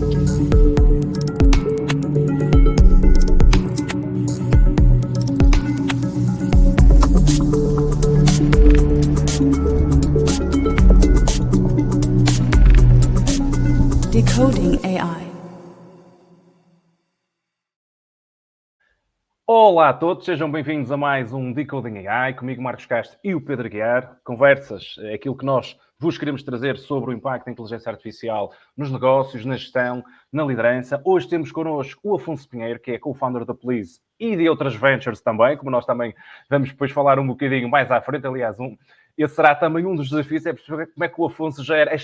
Decoding AI. Olá a todos, sejam bem-vindos a mais um Decoding AI, comigo Marcos Castro e o Pedro Guiar. Conversas, é aquilo que nós vos queremos trazer sobre o impacto da inteligência artificial nos negócios, na gestão, na liderança. Hoje temos connosco o Afonso Pinheiro, que é co-founder da Please e de outras ventures também, como nós também vamos depois falar um bocadinho mais à frente. Aliás, esse será também um dos desafios, é perceber como é que o Afonso gera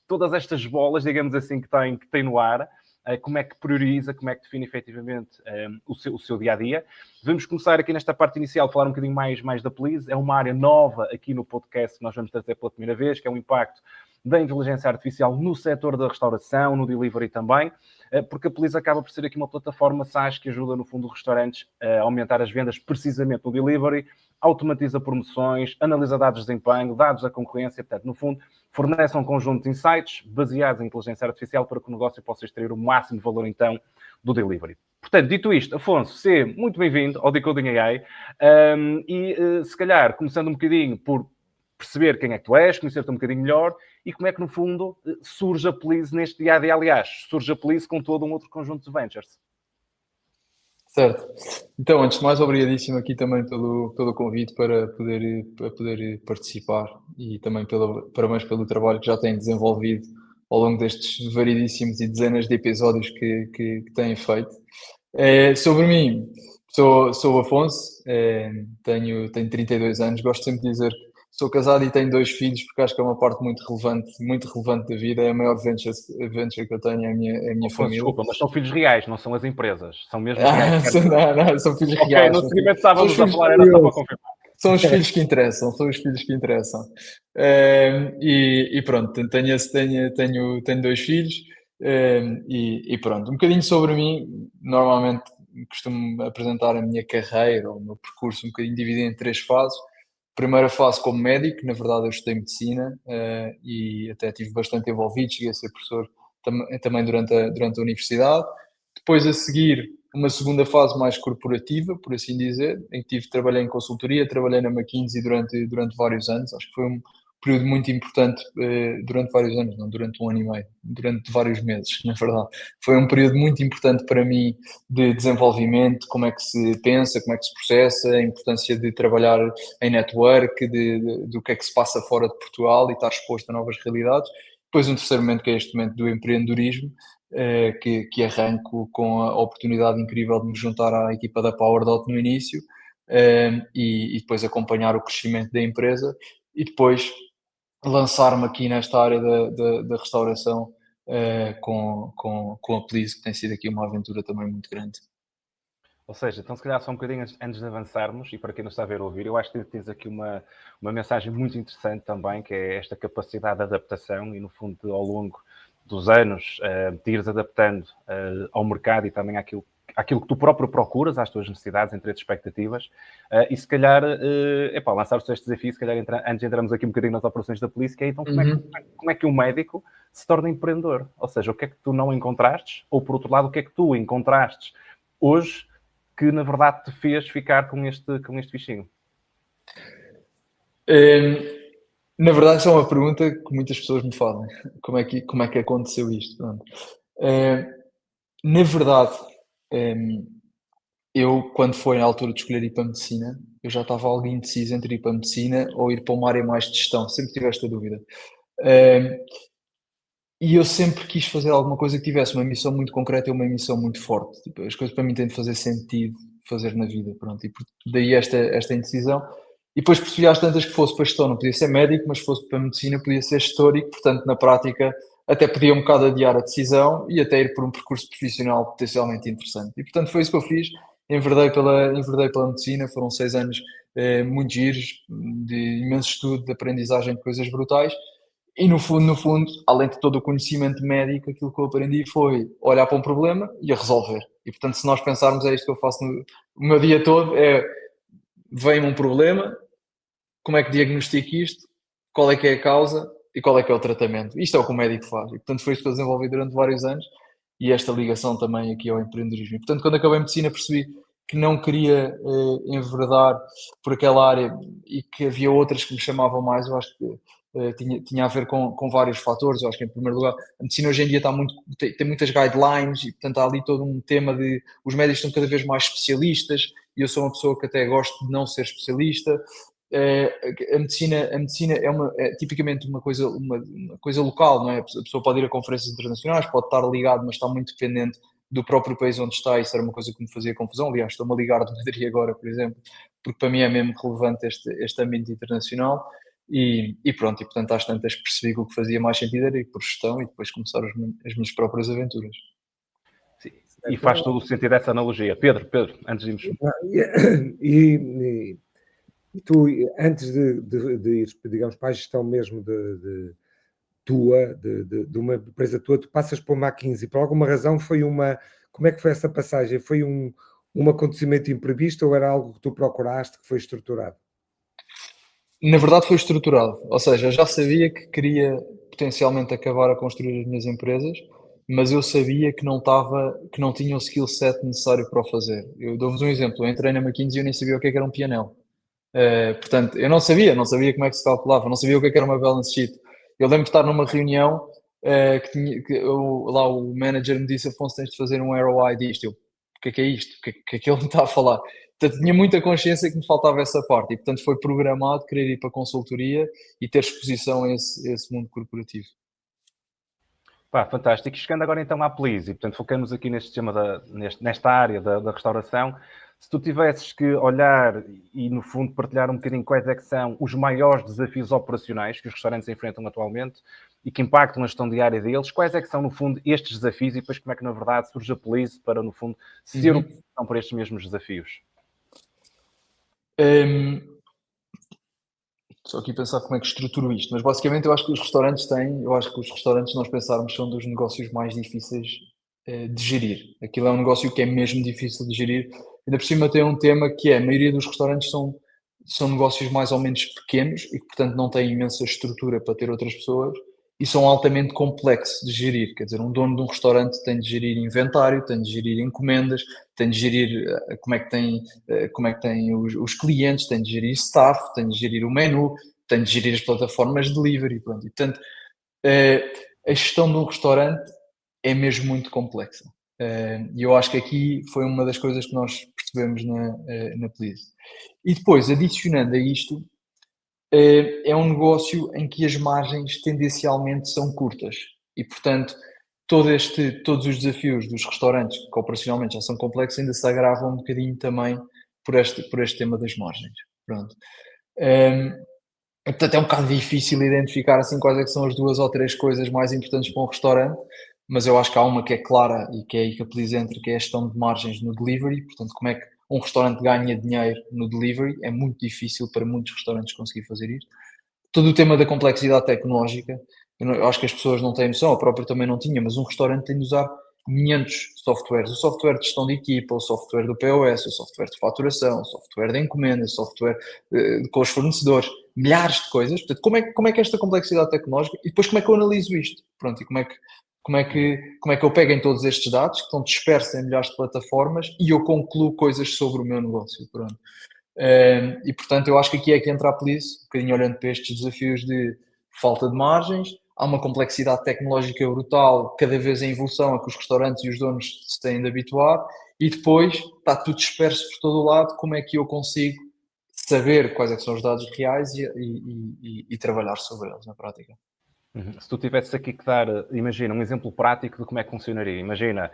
todas estas bolas, digamos assim, que tem no ar. Como é que prioriza, como é que define efetivamente o seu dia-a-dia. Vamos começar aqui nesta parte inicial, falar um bocadinho mais da Please. É uma área nova aqui no podcast que nós vamos trazer pela primeira vez, que é o impacto da inteligência artificial no setor da restauração, no delivery também, porque a Please acaba por ser aqui uma plataforma SaaS que ajuda, no fundo, os restaurantes a aumentar as vendas precisamente no delivery, automatiza promoções, analisa dados de desempenho, dados da concorrência, portanto, no fundo, fornece um conjunto de insights baseados em inteligência artificial para que o negócio possa extrair o máximo de valor, então, do delivery. Portanto, dito isto, Afonso, seja muito bem-vindo ao Decoding AI se calhar, começando um bocadinho por perceber quem é que tu és, conhecer-te um bocadinho melhor e como é que, no fundo, surge a Please neste dia-a-dia. Aliás, surge a Please com todo um outro conjunto de ventures. Certo. Então, antes de mais, obrigadíssimo aqui também pelo convite para poder participar e também parabéns pelo trabalho que já têm desenvolvido ao longo destes variedíssimos e dezenas de episódios que têm feito. Sobre mim, sou o Afonso, tenho 32 anos, gosto sempre de dizer que sou casado e tenho 2 filhos, porque acho que é uma parte muito relevante da vida, é a maior venture que eu tenho, é a minha família. Desculpa, mas são filhos reais, não são as empresas. São mesmo reais. Não, são filhos reais. Ok, no seguimento estávamos a falar, era só para confirmar. São os filhos que interessam, E pronto, tenho 2 filhos, e pronto. Um bocadinho sobre mim, normalmente costumo apresentar a minha carreira, ou o meu percurso, um bocadinho dividido em 3 fases. Primeira fase como médico, na verdade eu estudei medicina, e até estive bastante envolvido, cheguei a ser professor também durante a universidade. Depois, a seguir, uma segunda fase mais corporativa, por assim dizer, em que trabalhei em consultoria, trabalhei na McKinsey durante vários anos. Acho que foi um período muito importante, durante vários anos, não durante 1 ano e meio, durante vários meses, na verdade. Foi um período muito importante para mim de desenvolvimento, como é que se pensa, como é que se processa, a importância de trabalhar em network, do que é que se passa fora de Portugal e estar exposto a novas realidades. Depois, um terceiro momento, que é este momento do empreendedorismo, que arranco com a oportunidade incrível de me juntar à equipa da PowerDot no início, e depois acompanhar o crescimento da empresa e depois lançar-me aqui nesta área da restauração, com a Please, que tem sido aqui uma aventura também muito grande. Ou seja, então se calhar só um bocadinho antes de avançarmos, e para quem não está a ver ou ouvir, eu acho que tens aqui uma mensagem muito interessante também, que é esta capacidade de adaptação e, no fundo, ao longo dos anos, te ires adaptando ao mercado e também àquilo que tu próprio procuras, às tuas necessidades, entre as expectativas, e se calhar, lançar-te este desafio, se calhar antes entramos aqui um bocadinho nas operações da Polícia, que é então como é que um médico se torna empreendedor? Ou seja, o que é que tu não encontraste? Ou, por outro lado, o que é que tu encontraste hoje que, na verdade, te fez ficar com este bichinho? Na verdade, essa é uma pergunta que muitas pessoas me fazem. Como é que aconteceu isto? Na verdade, eu, quando foi na altura de escolher ir para a medicina, eu já estava algo indeciso entre ir para a medicina ou ir para uma área mais de gestão. Sempre tive esta dúvida. E eu sempre quis fazer alguma coisa que tivesse uma missão muito concreta e uma missão muito forte. Tipo, as coisas para mim têm de fazer sentido fazer na vida, pronto. E daí esta indecisão. E depois percebi às tantas que fosse para gestão, não podia ser médico, mas fosse para medicina, podia ser gestor e que, portanto, na prática, até podia um bocado adiar a decisão e até ir por um percurso profissional potencialmente interessante. E, portanto, foi isso que eu fiz. Enverdei pela medicina, foram 6 anos muito giros, de imenso estudo, de aprendizagem de coisas brutais. E no fundo, além de todo o conhecimento médico, aquilo que eu aprendi foi olhar para um problema e a resolver. E, portanto, se nós pensarmos, é isto que eu faço o meu dia todo, vem-me um problema, como é que diagnostico isto, qual é que é a causa e qual é que é o tratamento. Isto é o que o médico faz. E, portanto, foi isto que eu desenvolvi durante vários anos e esta ligação também aqui ao empreendedorismo. E, portanto, quando acabei medicina percebi que não queria enverdar por aquela área e que havia outras que me chamavam mais. Eu acho que tinha a ver com vários fatores. Eu acho que, em primeiro lugar, a medicina hoje em dia tem muitas guidelines e, portanto, há ali todo um tema de os médicos estão cada vez mais especialistas e eu sou uma pessoa que até gosto de não ser especialista. A medicina é tipicamente uma coisa local, não é? A pessoa pode ir a conferências internacionais, pode estar ligado, mas está muito dependente do próprio país onde está. Isso era uma coisa que me fazia confusão. Aliás, estou-me a ligar de Madrid agora, por exemplo, porque para mim é mesmo relevante este ambiente internacional. E pronto, e portanto às tantas percebi que o que fazia mais sentido era ir por gestão e depois começar as minhas próprias aventuras. Sim. E faz todo o sentido essa analogia. Pedro, antes de irmos... E tu, antes de ir, digamos, para a gestão mesmo de uma empresa tua, tu passas para uma McKinsey, por alguma razão como é que foi essa passagem? Foi um acontecimento imprevisto ou era algo que tu procuraste, que foi estruturado? Na verdade foi estruturado, ou seja, eu já sabia que queria potencialmente acabar a construir as minhas empresas, mas eu sabia que não tinha o skill set necessário para o fazer. Eu dou-vos um exemplo, eu entrei na McKinsey e eu nem sabia o que era um P&L. Portanto, eu não sabia como é que se calculava, não sabia o que era uma balance sheet. Eu lembro de estar numa reunião lá o manager me disse: Afonso, tens de fazer um ROI disto. Eu, o que é isto? O que é que ele me está a falar? Portanto, tinha muita consciência que me faltava essa parte e, portanto, foi programado querer ir para a consultoria e ter exposição a esse mundo corporativo. Pá, fantástico. Chegando agora então à Please, e portanto focamos aqui nesta área da restauração. Se tu tivesses que olhar e, no fundo, partilhar um bocadinho quais é que são os maiores desafios operacionais que os restaurantes enfrentam atualmente e que impactam na gestão diária deles, quais é que são, no fundo, estes desafios e depois como é que, na verdade, surge a Please para, no fundo, ser uma solução para estes mesmos desafios? Só aqui pensar como é que estruturo isto, mas basicamente eu acho que os restaurantes, se nós pensarmos, são dos negócios mais difíceis de gerir. Aquilo é um negócio que é mesmo difícil de gerir. Ainda por cima tem um tema que é: a maioria dos restaurantes são negócios mais ou menos pequenos e que, portanto, não têm imensa estrutura para ter outras pessoas e são altamente complexos de gerir. Quer dizer, um dono de um restaurante tem de gerir inventário, tem de gerir encomendas, tem de gerir como é que tem os clientes, tem de gerir staff, tem de gerir o menu, tem de gerir as plataformas de delivery. Pronto. E, portanto, a gestão de um restaurante é mesmo muito complexa. E eu acho que aqui foi uma das coisas que nós percebemos na Please. E depois, adicionando a isto, é um negócio em que as margens tendencialmente são curtas e, portanto, todos os desafios dos restaurantes, que operacionalmente já são complexos, ainda se agravam um bocadinho também por este tema das margens. Pronto. Portanto, é um bocado difícil identificar assim quais é que são as 2 ou 3 coisas mais importantes para um restaurante, mas eu acho que há uma que é clara e que é aí que a Please entra, que é a gestão de margens no delivery. Portanto, como é que um restaurante ganha dinheiro no delivery? É muito difícil para muitos restaurantes conseguir fazer isto. Todo o tema da complexidade tecnológica, eu acho que as pessoas não têm noção, a própria também não tinha, mas um restaurante tem de usar 500 softwares: o software de gestão de equipa, o software do POS, o software de faturação, o software de encomenda, o software com os fornecedores, milhares de coisas. Portanto, como é que esta complexidade tecnológica, e depois como é que eu analiso isto? Pronto, e como é que eu pego em todos estes dados que estão dispersos em milhares de plataformas e eu concluo coisas sobre o meu negócio? Pronto. E portanto eu acho que aqui é que entra a Please, um bocadinho olhando para estes desafios de falta de margens. Há uma complexidade tecnológica brutal, cada vez em evolução, a que os restaurantes e os donos se têm de habituar, e depois está tudo disperso por todo o lado. Como é que eu consigo saber quais é que são os dados reais e trabalhar sobre eles na prática? Se tu tivesses aqui que dar, imagina, um exemplo prático de como é que funcionaria. Imagina,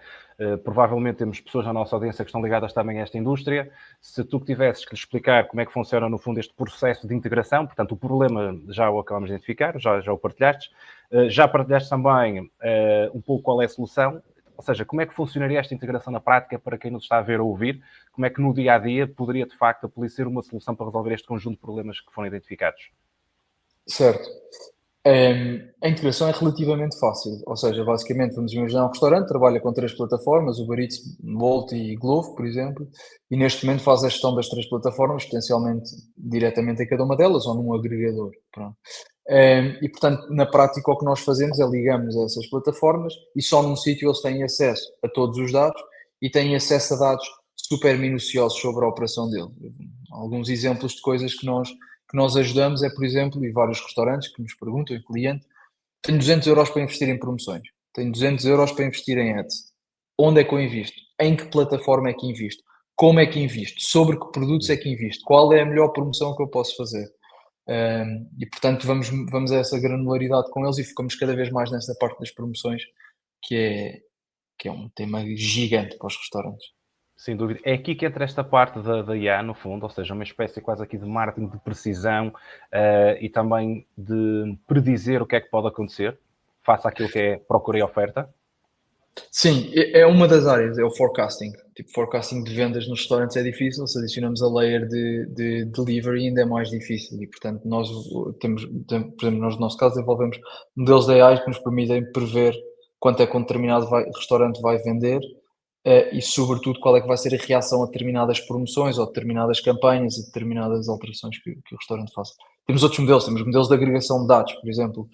provavelmente temos pessoas na nossa audiência que estão ligadas também a esta indústria. Se tu tivesses que lhes explicar como é que funciona, no fundo, este processo de integração, portanto, o problema já o acabamos de identificar, já o partilhaste. Já partilhaste também um pouco qual é a solução. Ou seja, como é que funcionaria esta integração na prática para quem nos está a ver ou ouvir? Como é que no dia-a-dia poderia, de facto, a Please ser uma solução para resolver este conjunto de problemas que foram identificados? Certo. A integração é relativamente fácil, ou seja, basicamente vamos imaginar um restaurante, trabalha com 3 plataformas, Uber Eats, Bolt e Glovo, por exemplo, e neste momento faz a gestão das 3 plataformas, potencialmente diretamente em cada uma delas ou num agregador. Pronto. E, portanto, na prática, o que nós fazemos é ligamos a essas plataformas e só num sítio eles têm acesso a todos os dados e têm acesso a dados super minuciosos sobre a operação dele. Alguns exemplos de coisas que nós ajudamos é, por exemplo, e vários restaurantes que nos perguntam, e cliente, tenho 200 euros para investir em promoções, tenho 200 euros para investir em ads. Onde é que eu invisto? Em que plataforma é que invisto? Como é que invisto? Sobre que produtos é que invisto? Qual é a melhor promoção que eu posso fazer? E portanto vamos a essa granularidade com eles e ficamos cada vez mais nessa parte das promoções, que é um tema gigante para os restaurantes. Sem dúvida. É aqui que entra esta parte da IA, no fundo, ou seja, uma espécie quase aqui de marketing de precisão e também de predizer o que é que pode acontecer, face àquilo que é procura e oferta. Sim, é uma das áreas, é o forecasting. Tipo, forecasting de vendas nos restaurantes é difícil, se adicionamos a layer de delivery ainda é mais difícil e, portanto, nós temos, por exemplo, nós no nosso caso desenvolvemos modelos de AI que nos permitem prever quanto é que um determinado restaurante vai vender e, sobretudo, qual é que vai ser a reação a determinadas promoções ou determinadas campanhas e determinadas alterações que o restaurante faça. Temos outros modelos, temos modelos de agregação de dados, por exemplo,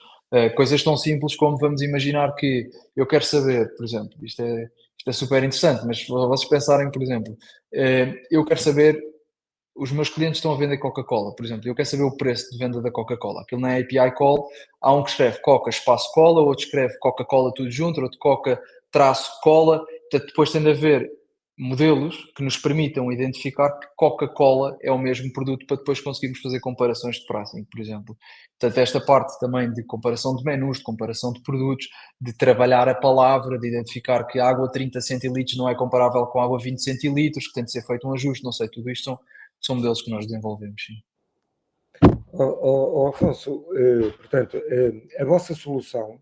coisas tão simples como vamos imaginar que eu quero saber, por exemplo, isto é super interessante, mas vocês pensarem, por exemplo, eu quero saber, os meus clientes estão a vender Coca-Cola, por exemplo, eu quero saber o preço de venda da Coca-Cola. Aquilo na API Call, há um que escreve Coca espaço Cola, outro escreve Coca-Cola tudo junto, outro Coca traço Cola. Portanto, depois tem de haver modelos que nos permitam identificar que Coca-Cola é o mesmo produto para depois conseguirmos fazer comparações de pricing, por exemplo. Portanto, esta parte também de comparação de menus, de comparação de produtos, de trabalhar a palavra, de identificar que a água 30 centilitros não é comparável com a água 20 centilitros, que tem de ser feito um ajuste, não sei, tudo isto são modelos que nós desenvolvemos, sim. Afonso, portanto, a vossa solução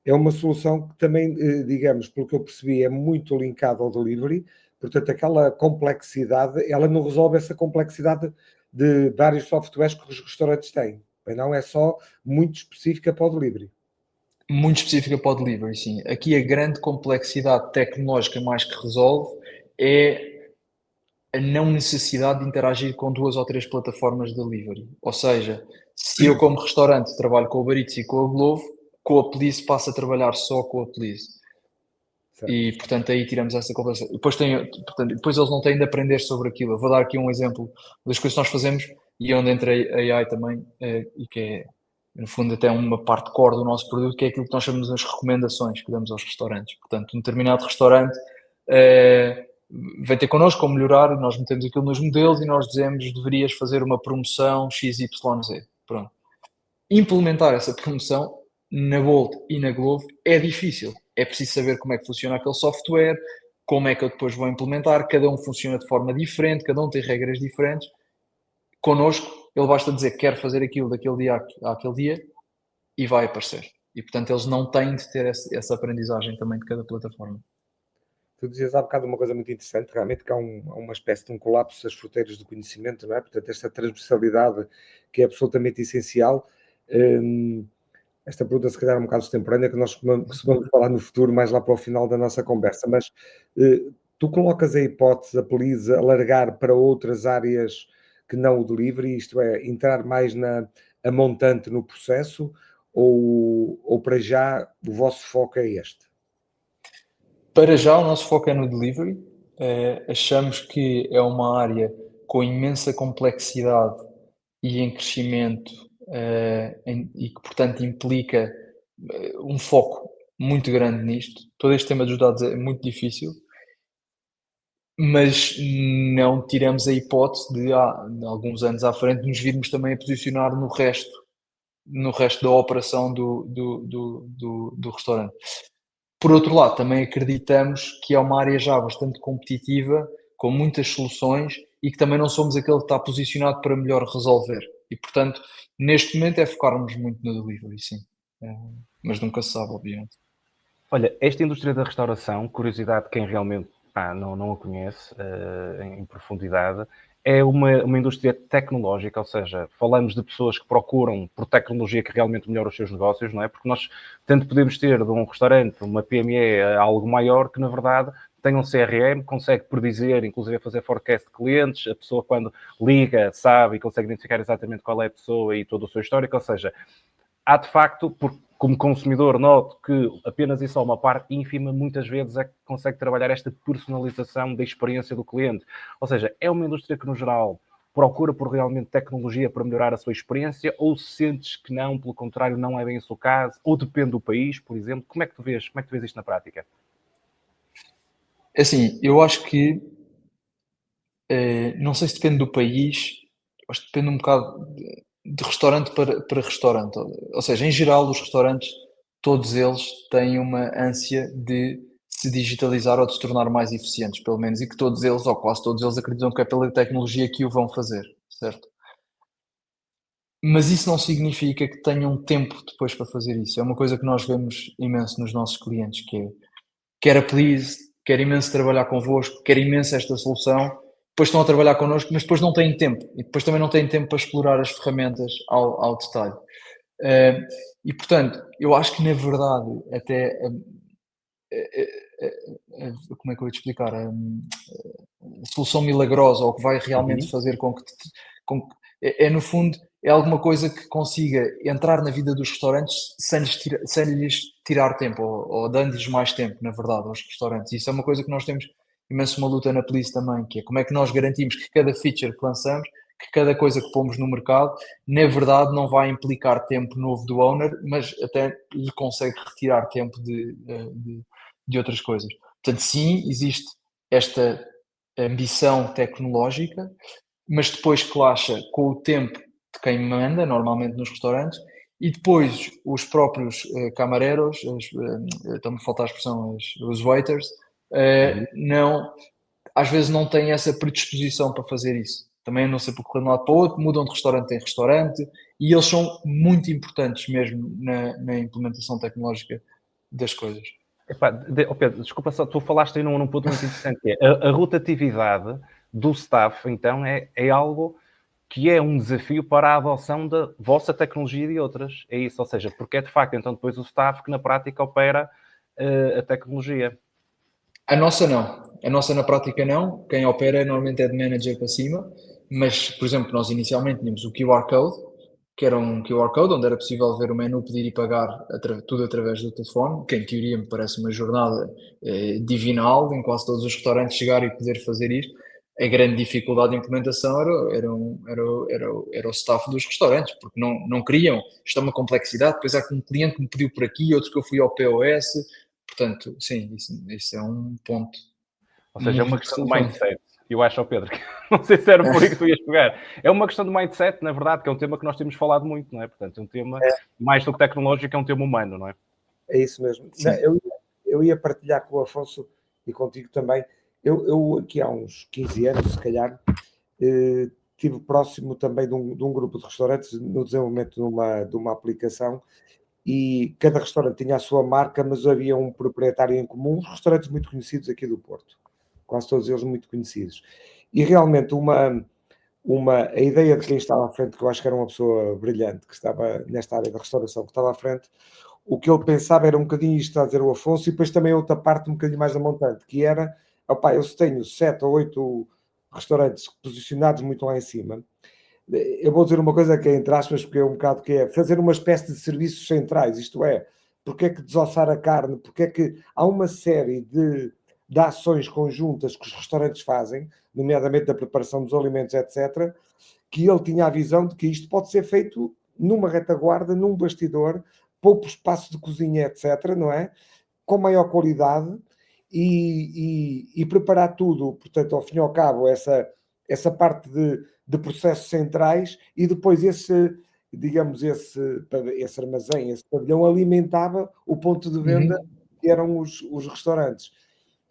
é uma solução que também, digamos, pelo que eu percebi, é muito linkada ao delivery, portanto, aquela complexidade, ela não resolve essa complexidade de vários softwares que os restaurantes têm, mas não é só muito específica para o delivery. Muito específica para o delivery, sim. Aqui a grande complexidade tecnológica mais que resolve é a não necessidade de interagir com 2 ou 3 plataformas de delivery. Ou seja, se eu como restaurante trabalho com o Uber Eats e com a Glovo, com a Please passo a trabalhar só com a Please. Certo. E, portanto, aí tiramos essa complexidade. Depois eles não têm de aprender sobre aquilo. Eu vou dar aqui um exemplo das coisas que nós fazemos e onde entra a AI também, e que é, no fundo, até uma parte core do nosso produto, que é aquilo que nós chamamos as recomendações que damos aos restaurantes. Portanto, um determinado restaurante vem ter connosco como melhorar, nós metemos aquilo nos modelos e nós dizemos deverias fazer uma promoção XYZ. Pronto. Implementar essa promoção na Bolt e na Glovo é difícil. É preciso saber como é que funciona aquele software, como é que eu depois vou implementar, cada um funciona de forma diferente, cada um tem regras diferentes. Connosco, ele basta dizer que quer fazer aquilo daquele dia àquele dia e vai aparecer. E, portanto, eles não têm de ter essa aprendizagem também de cada plataforma. Tu dizias há bocado uma coisa muito interessante, realmente, que há uma espécie de um colapso das fronteiras do conhecimento, não é? Portanto, esta transversalidade que é absolutamente essencial. Esta pergunta, se calhar, é um bocado extemporânea, que nós costumamos falar no futuro, mais lá para o final da nossa conversa, mas tu colocas a hipótese, a Please, alargar para outras áreas que não o delivery, isto é, entrar mais a montante no processo, ou para já o vosso foco é este? Para já, o nosso foco é no delivery. Achamos que é uma área com imensa complexidade e em crescimento, e que, portanto, implica um foco muito grande nisto. Todo este tema dos dados é muito difícil, mas não tiramos a hipótese de, alguns anos à frente, nos virmos também a posicionar no resto da operação do restaurante. Por outro lado, também acreditamos que é uma área já bastante competitiva, com muitas soluções e que também não somos aquele que está posicionado para melhor resolver. E, portanto, neste momento é focarmos muito no delivery, sim. Mas nunca se sabe, obviamente. Olha, esta indústria da restauração, curiosidade de quem realmente não a conhece em profundidade, é uma indústria tecnológica, ou seja, falamos de pessoas que procuram por tecnologia que realmente melhora os seus negócios, não é? Porque nós tanto podemos ter de um restaurante, uma PME, algo maior, que na verdade tem um CRM, consegue predizer, inclusive fazer forecast de clientes, a pessoa quando liga sabe e consegue identificar exatamente qual é a pessoa e todo o seu histórico, ou seja, há de facto, porque como consumidor noto que apenas e só uma parte ínfima muitas vezes é que consegue trabalhar esta personalização da experiência do cliente. Ou seja, é uma indústria que no geral procura por realmente tecnologia para melhorar a sua experiência, ou sentes que não, pelo contrário, não é bem esse o caso, ou depende do país, por exemplo? Como é que tu vês isto na prática? Assim, eu acho que, não sei se depende do país, acho que depende um bocado de restaurante para restaurante. Ou seja, em geral, os restaurantes, todos eles têm uma ânsia de se digitalizar ou de se tornar mais eficientes, pelo menos, e que todos eles, ou quase todos eles, acreditam que é pela tecnologia que o vão fazer, certo? Mas isso não significa que tenham tempo depois para fazer isso. É uma coisa que nós vemos imenso nos nossos clientes, que é, quer a Please, quer imenso trabalhar convosco, quer imenso esta solução, depois estão a trabalhar connosco, mas depois não têm tempo. E depois também não têm tempo para explorar as ferramentas ao detalhe. E, portanto, eu acho que, na verdade, até... como é que eu ia te explicar? A solução milagrosa, ou que vai realmente fazer com que... no fundo, é alguma coisa que consiga entrar na vida dos restaurantes sem lhes tirar tempo, ou dando-lhes mais tempo, na verdade, aos restaurantes. Isso é uma coisa que nós temos imenso uma luta na Police também, que é como é que nós garantimos que cada feature que lançamos, que cada coisa que pomos no mercado, na verdade não vai implicar tempo novo do owner, mas até lhe consegue retirar tempo de outras coisas. Portanto, sim, existe esta ambição tecnológica, mas depois clasha com o tempo de quem manda, normalmente nos restaurantes, e depois os próprios camareros, estão-me a faltar a expressão, os waiters, não, às vezes não têm essa predisposição para fazer isso. Também não sei porque de um lado para o outro, mudam de restaurante em restaurante, e eles são muito importantes mesmo na implementação tecnológica das coisas. Epá, Pedro, desculpa só, tu falaste aí num ponto muito interessante, que é a rotatividade do staff, então, é algo que é um desafio para a adoção da vossa tecnologia e de outras. É isso, ou seja, porque é de facto, então, depois o staff que na prática opera a tecnologia. A nossa não. A nossa na prática não. Quem opera normalmente é de manager para cima, mas, por exemplo, nós inicialmente tínhamos o QR Code, que era um QR Code onde era possível ver o menu, pedir e pagar tudo através do telefone, que em teoria me parece uma jornada divinal, em quase todos os restaurantes chegar e poder fazer isto. A grande dificuldade de implementação era o staff dos restaurantes, porque não queriam. Isto é uma complexidade. Depois há um cliente que me pediu por aqui, outro que eu fui ao POS. Portanto, sim, isso é um ponto Ou seja, é uma muito questão de relevante. mindset. Eu acho, Pedro, que não sei se era por aí que tu ias pegar. É uma questão de mindset, na verdade, que é um tema que nós temos falado muito, não é? Portanto, é um tema, mais do que tecnológico, é um tema humano, não é? É isso mesmo. Não, eu ia partilhar com o Afonso e contigo também. Eu aqui há uns 15 anos, se calhar, estive próximo também de um grupo de restaurantes no desenvolvimento de uma aplicação, e cada restaurante tinha a sua marca, mas havia um proprietário em comum, restaurantes muito conhecidos aqui do Porto, quase todos eles muito conhecidos. E realmente a ideia de quem estava à frente, que eu acho que era uma pessoa brilhante, que estava nesta área da restauração, que estava à frente, o que ele pensava era um bocadinho isto que está a dizer o Afonso, e depois também outra parte um bocadinho mais amontante, que era, opá, eu tenho 7 ou 8 restaurantes posicionados muito lá em cima. Eu vou dizer uma coisa que é entre aspas, porque é um bocado que é fazer uma espécie de serviços centrais, isto é, porque é que desossar a carne, porque é que há uma série de ações conjuntas que os restaurantes fazem, nomeadamente da preparação dos alimentos, etc., que ele tinha a visão de que isto pode ser feito numa retaguarda, num bastidor, pouco espaço de cozinha, etc., não é? Com maior qualidade e preparar tudo, portanto, ao fim e ao cabo, essa parte de processos centrais, e depois digamos, esse armazém, esse pavilhão alimentava o ponto de venda que eram os restaurantes.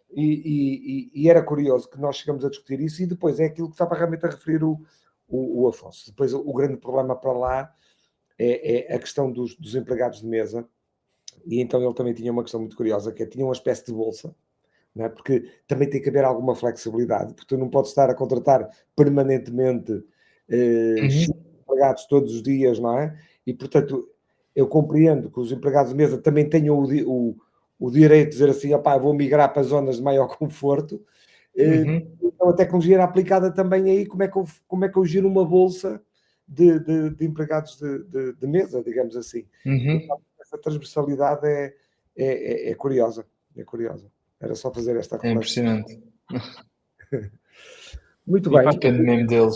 E era curioso que nós chegamos a discutir isso, e depois é aquilo que estava realmente a referir o Afonso. Depois o grande problema para lá é a questão dos empregados de mesa, e então ele também tinha uma questão muito curiosa, que tinha uma espécie de bolsa, não é? Porque também tem que haver alguma flexibilidade, porque tu não podes estar a contratar permanentemente empregados todos os dias, não é? E, portanto, eu compreendo que os empregados de mesa também tenham o direito de dizer assim, opá, vou migrar para zonas de maior conforto. Então a tecnologia era aplicada também aí, como é que eu giro uma bolsa de empregados de mesa, digamos assim. Essa transversalidade é curiosa, é curiosa. Era só fazer esta É reflexão. impressionante. Muito E bem. faz- Depende mesmo deles.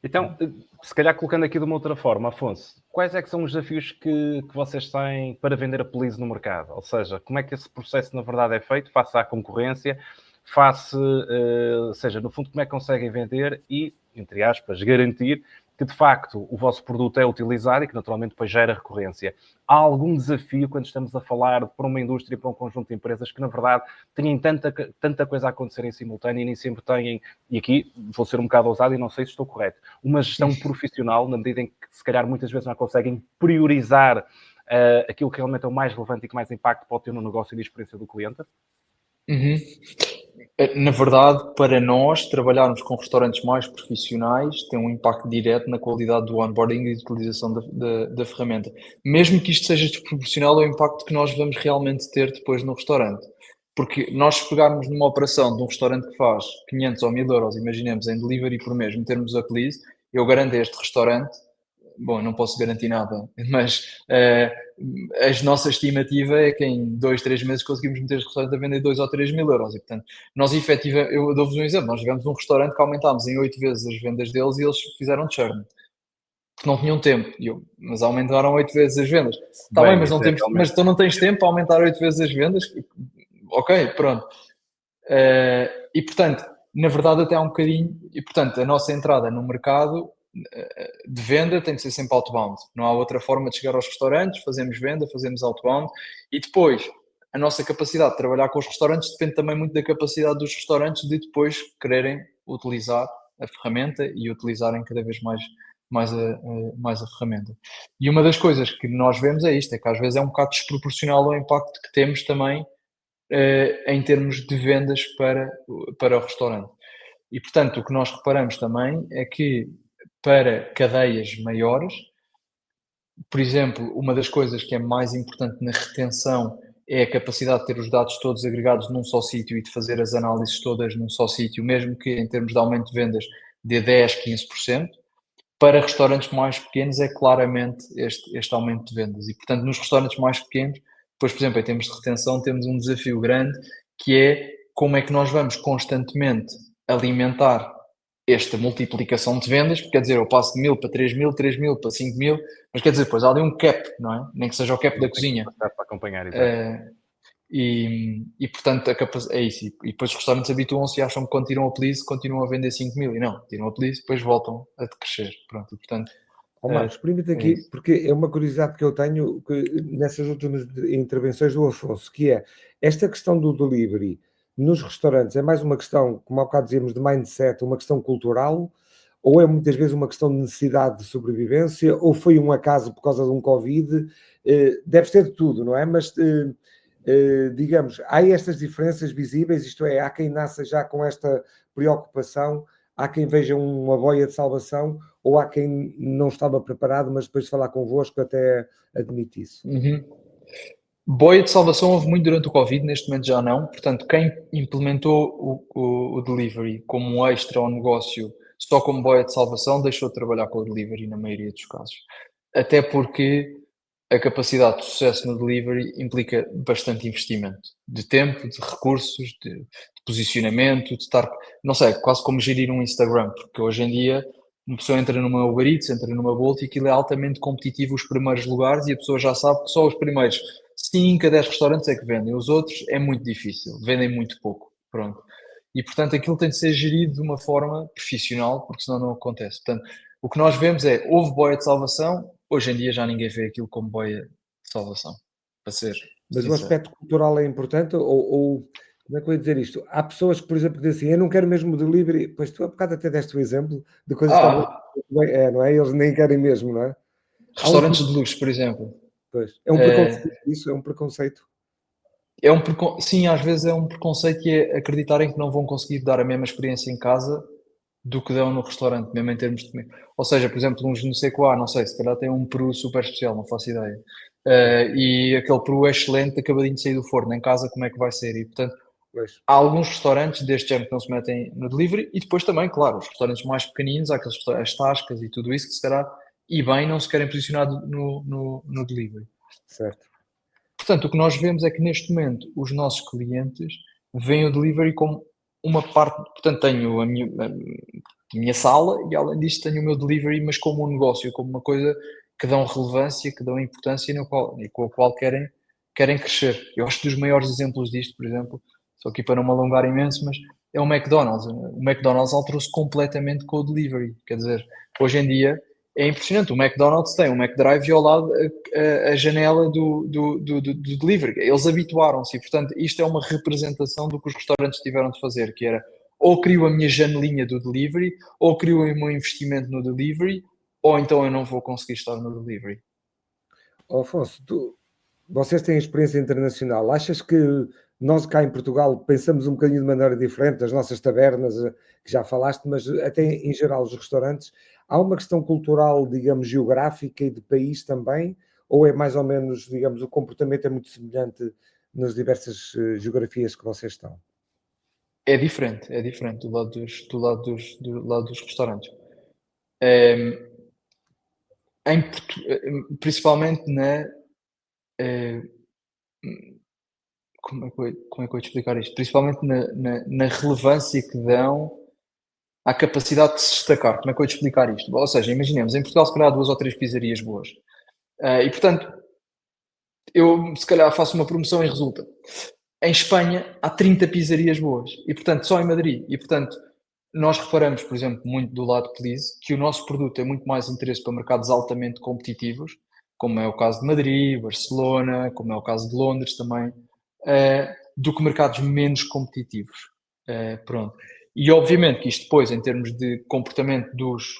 Então, se calhar colocando aqui de uma outra forma, Afonso, quais é que são os desafios que vocês têm para vender a Police no mercado? Ou seja, como é que esse processo na verdade é feito face à concorrência, seja, no fundo, como é que conseguem vender e, entre aspas, garantir que de facto o vosso produto é utilizado e que naturalmente depois gera recorrência. Há algum desafio quando estamos a falar para uma indústria, para um conjunto de empresas que na verdade têm tanta coisa a acontecer em simultâneo e nem sempre têm, e aqui vou ser um bocado ousado e não sei se estou correto, uma gestão profissional na medida em que se calhar muitas vezes não conseguem priorizar aquilo que realmente é o mais relevante e que mais impacto pode ter no negócio e na experiência do cliente? Na verdade, para nós, trabalharmos com restaurantes mais profissionais tem um impacto direto na qualidade do onboarding e de utilização da ferramenta. Mesmo que isto seja desproporcional ao impacto que nós vamos realmente ter depois no restaurante. Porque nós, se pegarmos numa operação de um restaurante que faz 500 ou 1000 euros, imaginemos, em delivery por mês, metermos a Please, eu garanto a este restaurante, bom, não posso garantir nada, mas a nossa estimativa é que em 2, 3 meses conseguimos meter este restaurante a vender 2 ou 3 mil euros. E, portanto, nós efetivamente, eu dou-vos um exemplo, nós tivemos um restaurante que aumentámos em 8 vezes as vendas deles e eles fizeram churn. Porque não tinham tempo. Mas aumentaram 8 vezes as vendas. Está bem, mas, não temos, mas tu não tens tempo para aumentar 8 vezes as vendas? Ok, pronto. E, portanto, na verdade até há um bocadinho... E, portanto, a nossa entrada no mercado de venda tem de ser sempre outbound. Não há outra forma de chegar aos restaurantes, fazemos venda, fazemos outbound e depois a nossa capacidade de trabalhar com os restaurantes depende também muito da capacidade dos restaurantes de depois quererem utilizar a ferramenta e utilizarem cada vez mais a ferramenta. E uma das coisas que nós vemos é isto, é que às vezes é um bocado desproporcional ao impacto que temos também em termos de vendas para o restaurante. E, portanto, o que nós reparamos também é que para cadeias maiores, por exemplo, uma das coisas que é mais importante na retenção é a capacidade de ter os dados todos agregados num só sítio e de fazer as análises todas num só sítio, mesmo que em termos de aumento de vendas de 10, 15%. Para restaurantes mais pequenos é claramente este aumento de vendas. E, portanto, nos restaurantes mais pequenos, depois, por exemplo, em termos de retenção, temos um desafio grande que é como é que nós vamos constantemente alimentar esta multiplicação de vendas, porque quer dizer, eu passo de 1000 para 3000, 3000 para 5000, mas quer dizer, depois há ali um cap, não é? Nem que seja o cap da cozinha. Para acompanhar, E portanto, é isso. E depois os restaurantes habituam-se e acham que quando tiram a Please, continuam a vender 5000. E não, tiram a Please e depois voltam a decrescer. Pronto, e, portanto, Marcos, permite aqui, isso. porque é uma curiosidade que eu tenho nessas últimas intervenções do Afonso, que é esta questão do delivery nos restaurantes, é mais uma questão, como há bocado dizíamos, de mindset, uma questão cultural, ou é muitas vezes uma questão de necessidade de sobrevivência, ou foi um acaso por causa de um Covid, deve ser de tudo, não é? Mas, digamos, há estas diferenças visíveis, isto é, há quem nasça já com esta preocupação, há quem veja uma boia de salvação, ou há quem não estava preparado, mas depois de falar convosco até admite isso. Boia de salvação houve muito durante o Covid, neste momento já não. Portanto, quem implementou o delivery como um extra ao negócio, só como boia de salvação, deixou de trabalhar com o delivery na maioria dos casos. Até porque a capacidade de sucesso no delivery implica bastante investimento de tempo, de recursos, de posicionamento, de estar, não sei, quase como gerir um Instagram, porque hoje em dia uma pessoa entra numa Uber Eats, entra numa Bolt e aquilo é altamente competitivo os primeiros lugares e a pessoa já sabe que só os primeiros 5 a 10 restaurantes é que vendem, os outros é muito difícil, vendem muito pouco, pronto. E portanto aquilo tem de ser gerido de uma forma profissional, porque senão não acontece. Portanto, o que nós vemos é, houve boia de salvação, hoje em dia já ninguém vê aquilo como boia de salvação, para ser Mas sincero. o aspecto cultural é importante, ou como é que eu ia dizer isto? Há pessoas que, por exemplo, dizem assim, eu não quero mesmo delivery, pois tu há bocado até deste o exemplo de coisas que estavam bem, não é? Eles nem querem mesmo, não é? Restaurantes de luxo, por exemplo. Pois. É um preconceito isso, é um preconceito. Sim, às vezes é um preconceito que é acreditarem que não vão conseguir dar a mesma experiência em casa do que dão no restaurante, mesmo em termos de comida. Ou seja, por exemplo, uns não sei qual, não sei, se calhar tem um peru super especial, não faço ideia. E aquele peru é excelente, acabadinho de sair do forno, em casa como é que vai ser? E portanto, Pois. Há alguns restaurantes deste género que não se metem no delivery e depois também, claro, os restaurantes mais pequeninos, há aqueles as tascas e tudo isso que se calhar e bem não se querem posicionar no delivery. Certo. Portanto, o que nós vemos é que neste momento os nossos clientes veem o delivery como uma parte, portanto tenho a minha sala e além disso tenho o meu delivery, mas como um negócio, como uma coisa que dão relevância, que dão importância e com a qual querem crescer. Eu acho que dos maiores exemplos disto, por exemplo, só aqui para não me alongar imenso, mas é o McDonald's. O McDonald's alterou-se completamente com o delivery. Quer dizer, hoje em dia é impressionante. O McDonald's tem um McDrive e ao lado a janela do delivery. Eles habituaram-se e, portanto, isto é uma representação do que os restaurantes tiveram de fazer, que era ou crio a minha janelinha do delivery, ou crio o meu investimento no delivery, ou então eu não vou conseguir estar no delivery. Afonso, vocês têm experiência internacional. Achas que nós cá em Portugal pensamos um bocadinho de maneira diferente, as nossas tabernas, que já falaste, mas até em geral os restaurantes, há uma questão cultural, digamos, geográfica e de país também, ou é mais ou menos, digamos, o comportamento é muito semelhante nas diversas geografias que vocês estão? É diferente do lado dos restaurantes. Principalmente eh, como é que eu vou te explicar isto? Principalmente na relevância que dão à capacidade de se destacar. Como é que eu vou te explicar isto? Ou seja, imaginemos, em Portugal se calhar há 2 ou 3 pizzarias boas. E portanto, eu se calhar faço uma promoção e resulta. Em Espanha há 30 pizzarias boas. E portanto, só em Madrid. E portanto, nós reparamos, por exemplo, muito do lado Please, que o nosso produto tem muito mais interesse para mercados altamente competitivos, como é o caso de Madrid, Barcelona, como é o caso de Londres também, do que mercados menos competitivos. Pronto. E obviamente que isto depois, em termos de comportamento dos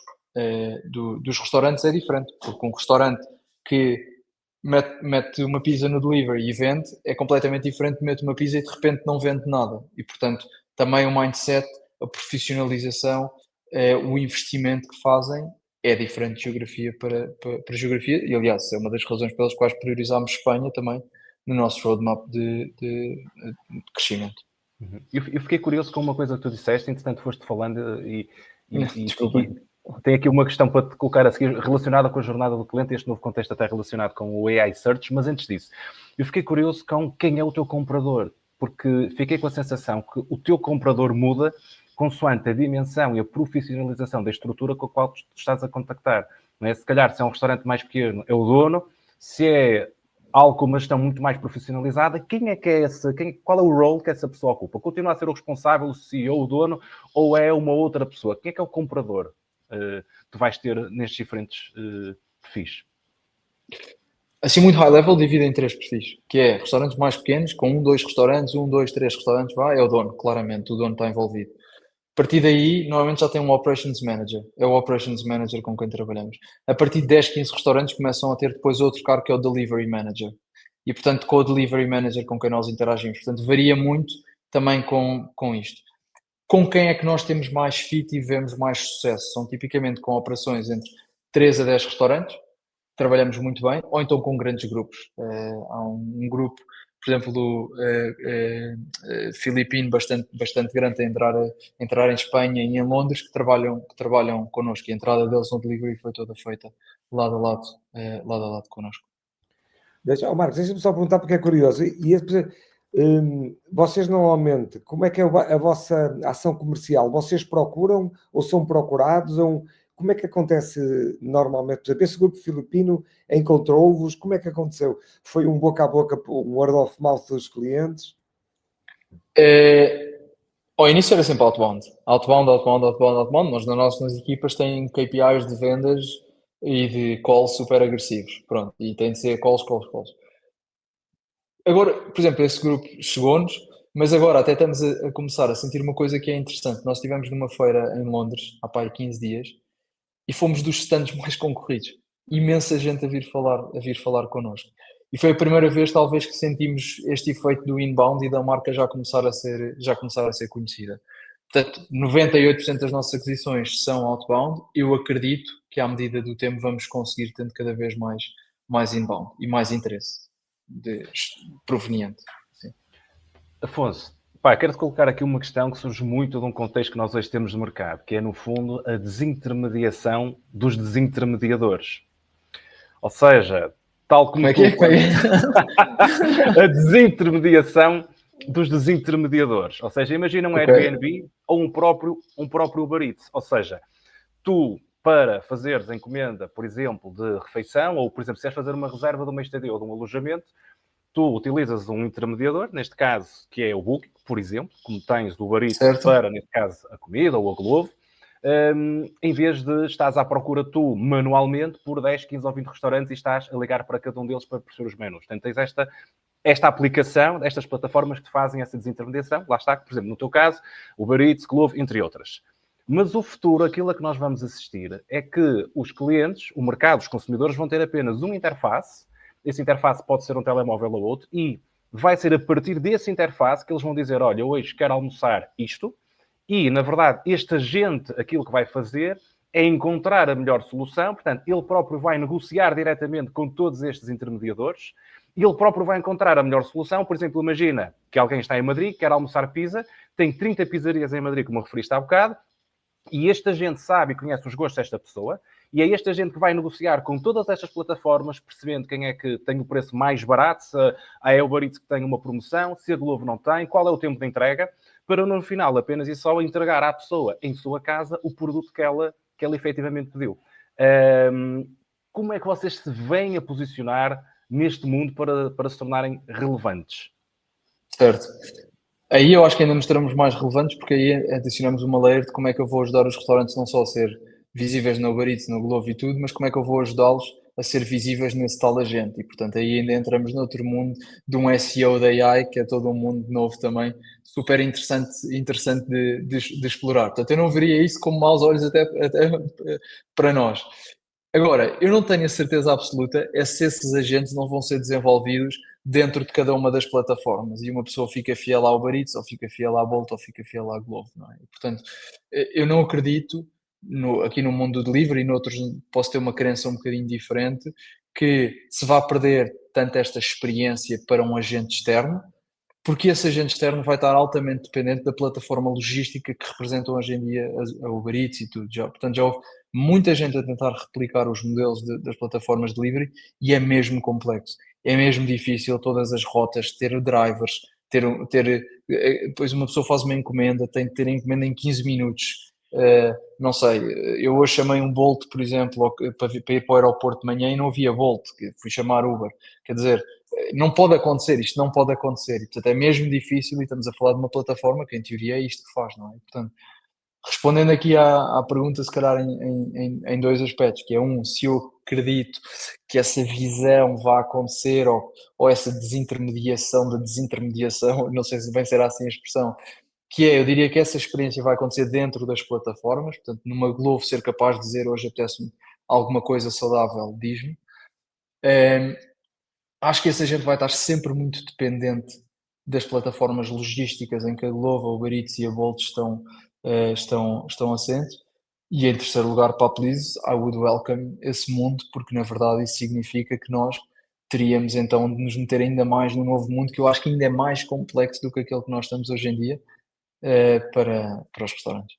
restaurantes, é diferente, porque um restaurante que mete uma pizza no delivery e vende é completamente diferente de mete uma pizza e de repente não vende nada. E portanto, também o mindset, a profissionalização, o investimento que fazem é diferente de geografia para geografia, e aliás, é uma das razões pelas quais priorizámos Espanha também no nosso roadmap de crescimento. Eu fiquei curioso com uma coisa que tu disseste, entretanto foste falando Desculpa. Tem aqui uma questão para te colocar a seguir relacionada com a jornada do cliente, este novo contexto até relacionado com o AI Search, mas antes disso, eu fiquei curioso com quem é o teu comprador, porque fiquei com a sensação que o teu comprador muda consoante a dimensão e a profissionalização da estrutura com a qual tu estás a contactar. Não é? Se calhar, se é um restaurante mais pequeno, é o dono, se é algo com uma gestão muito mais profissionalizada, quem é que é esse, qual é o role que essa pessoa ocupa? Continua a ser o responsável, o CEO, o dono, ou é uma outra pessoa? Quem é que é o comprador? Tu vais ter nestes diferentes perfis? Assim, muito high level, divide em 3 perfis, que é restaurantes mais pequenos, com 1, 2 restaurantes, 1, 2, 3 restaurantes, é o dono, claramente, o dono está envolvido. A partir daí, normalmente já tem um Operations Manager, é o Operations Manager com quem trabalhamos. A partir de 10, 15 restaurantes começam a ter depois outro cargo que é o Delivery Manager. E, portanto, com o Delivery Manager com quem nós interagimos. Portanto, varia muito também com isto. Com quem é que nós temos mais fit e vemos mais sucesso? São tipicamente com operações entre 3 a 10 restaurantes, trabalhamos muito bem, ou então com grandes grupos. Há um grupo, por exemplo, do filipino bastante grande a entrar em Espanha e em Londres, que trabalham connosco. E a entrada deles no delivery foi toda feita lado a lado connosco. Marcos, deixa-me só perguntar porque é curioso. Vocês normalmente, como é que é a vossa ação comercial? Vocês procuram ou são procurados? Como é que acontece normalmente? Por exemplo, esse grupo filipino encontrou-vos? Como é que aconteceu? Foi um boca a boca, um word of mouth dos clientes? Ao início era sempre outbound. Nós nas nossas equipas têm KPIs de vendas e de calls super agressivos. Pronto, e tem de ser calls. Agora, por exemplo, esse grupo chegou-nos, mas agora até estamos a começar a sentir uma coisa que é interessante. Nós estivemos numa feira em Londres há 15 dias e fomos dos stands mais concorridos. Imensa gente a vir falar connosco. E foi a primeira vez, talvez, que sentimos este efeito do inbound e da marca já começar a ser conhecida. Portanto, 98% das nossas aquisições são outbound. Eu acredito que, à medida do tempo, vamos conseguir tendo cada vez mais inbound e mais interesse proveniente. Sim. Afonso, Pá, quero-te colocar aqui uma questão que surge muito de um contexto que nós hoje temos de mercado, que é, no fundo, a desintermediação dos desintermediadores. Ou seja, tal como Como é que tu... é? a desintermediação dos desintermediadores. Ou seja, imagina um Ok. Airbnb ou um próprio Uber Eats. Ou seja, tu, para fazeres encomenda, por exemplo, de refeição, ou, por exemplo, se queres fazer uma reserva de uma estadia ou de um alojamento, tu utilizas um intermediador, neste caso, que é o Booking, por exemplo, como tens do Uber Eats Certo. para, neste caso, a comida ou a Glovo, em vez de estás à procura tu, manualmente, por 10, 15 ou 20 restaurantes e estás a ligar para cada um deles para perceber os menus. Portanto, tens esta aplicação, estas plataformas que te fazem essa desintermediação. Lá está, por exemplo, no teu caso, Uber Eats, Glovo, entre outras. Mas o futuro, aquilo a que nós vamos assistir, é que os clientes, o mercado, os consumidores, vão ter apenas uma interface. Esse interface pode ser um telemóvel ou outro, e vai ser a partir desse interface que eles vão dizer, olha, hoje quero almoçar isto, e, na verdade, este agente, aquilo que vai fazer é encontrar a melhor solução. Portanto, ele próprio vai negociar diretamente com todos estes intermediadores, e ele próprio vai encontrar a melhor solução. Por exemplo, imagina que alguém está em Madrid, quer almoçar pizza, tem 30 pizzarias em Madrid, como referiste há bocado, e este agente sabe e conhece os gostos desta pessoa, e é este agente que vai negociar com todas estas plataformas, percebendo quem é que tem o preço mais barato, se a Uber Eats que tem uma promoção, se a Glovo não tem, qual é o tempo de entrega, para no final apenas e só entregar à pessoa em sua casa o produto que ela efetivamente pediu. Como é que vocês se veem a posicionar neste mundo para se tornarem relevantes? Certo. Aí eu acho que ainda nos tornamos mais relevantes, porque aí adicionamos uma layer de como é que eu vou ajudar os restaurantes não só a ser visíveis no Uber Eats, no Glovo e tudo, mas como é que eu vou ajudá-los a ser visíveis nesse tal agente. E, portanto, aí ainda entramos noutro mundo de um SEO da AI, que é todo um mundo novo também, super interessante de explorar. Portanto, eu não veria isso com maus olhos até para nós. Agora, eu não tenho a certeza absoluta é se esses agentes não vão ser desenvolvidos dentro de cada uma das plataformas e uma pessoa fica fiel ao Uber Eats, ou fica fiel à Bolt, ou fica fiel à Glovo, não é? E, portanto, eu não acredito, aqui no mundo do delivery e noutros posso ter uma crença um bocadinho diferente, que se vá perder tanto esta experiência para um agente externo, porque esse agente externo vai estar altamente dependente da plataforma logística que representam hoje em dia a Uber Eats e tudo. Portanto, já houve muita gente a tentar replicar os modelos das plataformas de delivery e é mesmo complexo. É mesmo difícil todas as rotas, ter drivers, depois uma pessoa faz uma encomenda, tem que ter a encomenda em 15 minutos. Não sei, eu hoje chamei um Bolt, por exemplo, para ir para o aeroporto de manhã e não havia Bolt, fui chamar Uber. Quer dizer, não pode acontecer, isto não pode acontecer. E, portanto, é mesmo difícil e estamos a falar de uma plataforma que, em teoria, é isto que faz, não é? Portanto, respondendo aqui à pergunta, se calhar em dois aspectos, que é se eu acredito que essa visão vá acontecer ou essa desintermediação da desintermediação, não sei se bem será assim a expressão, que eu diria que essa experiência vai acontecer dentro das plataformas, portanto, numa Glovo ser capaz de dizer hoje apetece-me alguma coisa saudável, diz-me. Acho que esse agente vai estar sempre muito dependente das plataformas logísticas em que a Glovo, a Uber Eats e a Bolt estão assentes. E em terceiro lugar, para a Please, I would welcome esse mundo, porque na verdade isso significa que nós teríamos então de nos meter ainda mais num novo mundo que eu acho que ainda é mais complexo do que aquele que nós estamos hoje em dia para os restaurantes.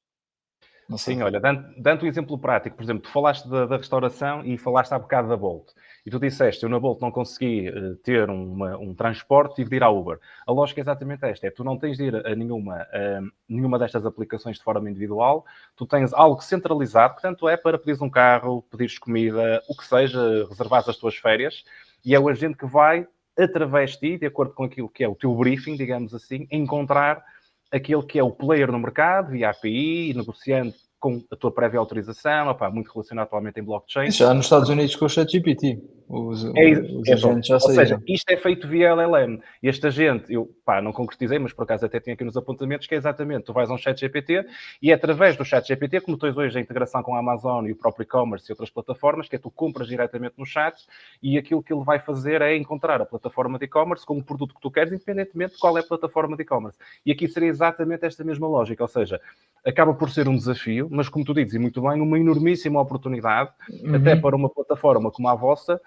Não sei. Sim, olha, dando um exemplo prático, por exemplo, tu falaste da restauração e falaste há bocado da Bolt. E tu disseste, eu na Bolt não consegui ter um transporte, tive de ir à Uber. A lógica é exatamente esta, tu não tens de ir a nenhuma destas aplicações de forma individual, tu tens algo centralizado, portanto é para pedires um carro, pedires comida, o que seja, reservares as tuas férias, e é o agente que vai, através de ti, de acordo com aquilo que é o teu briefing, digamos assim, encontrar aquele que é o player no mercado, via API, negociando com a tua prévia autorização, muito relacionado atualmente em blockchain. Já nos Estados Unidos com o ChatGPT, os agentes já saíram. Ou seja, isto é feito via LLM. Este agente, eu não concretizei, mas por acaso até tinha aqui nos apontamentos, que é exatamente, tu vais a um ChatGPT e é através do ChatGPT, como tens hoje a integração com a Amazon e o próprio e-commerce e outras plataformas, que é tu compras diretamente no chat e aquilo que ele vai fazer é encontrar a plataforma de e-commerce com o produto que tu queres, independentemente de qual é a plataforma de e-commerce. E aqui seria exatamente esta mesma lógica, ou seja, acaba por ser um desafio, mas como tu dizes, e muito bem, uma enormíssima oportunidade, até para uma plataforma como a vossa,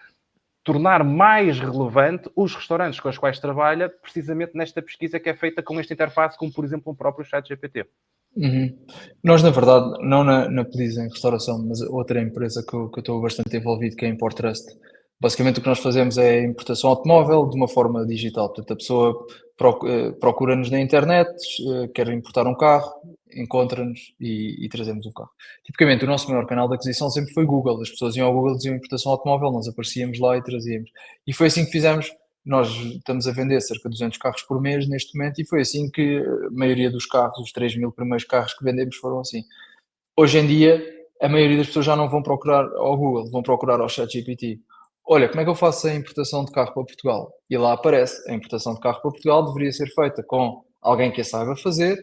tornar mais relevante os restaurantes com os quais trabalha, precisamente nesta pesquisa que é feita com esta interface, como por exemplo o próprio ChatGPT. Nós, na verdade, não na Pedidos em restauração, mas outra empresa que eu estou bastante envolvido, que é a ImportTrust. Basicamente, o que nós fazemos é importação automóvel de uma forma digital. Portanto, a pessoa procura-nos na internet, quer importar um carro, encontra-nos e trazemos o carro. Tipicamente, o nosso maior canal de aquisição sempre foi Google. As pessoas iam ao Google, diziam importação automóvel, nós aparecíamos lá e trazíamos. E foi assim que fizemos. Nós estamos a vender cerca de 200 carros por mês neste momento e foi assim que a maioria dos carros, os 3.000 primeiros carros que vendemos foram assim. Hoje em dia, a maioria das pessoas já não vão procurar ao Google, vão procurar ao ChatGPT. Olha, como é que eu faço a importação de carro para Portugal? E lá aparece, a importação de carro para Portugal deveria ser feita com alguém que a saiba fazer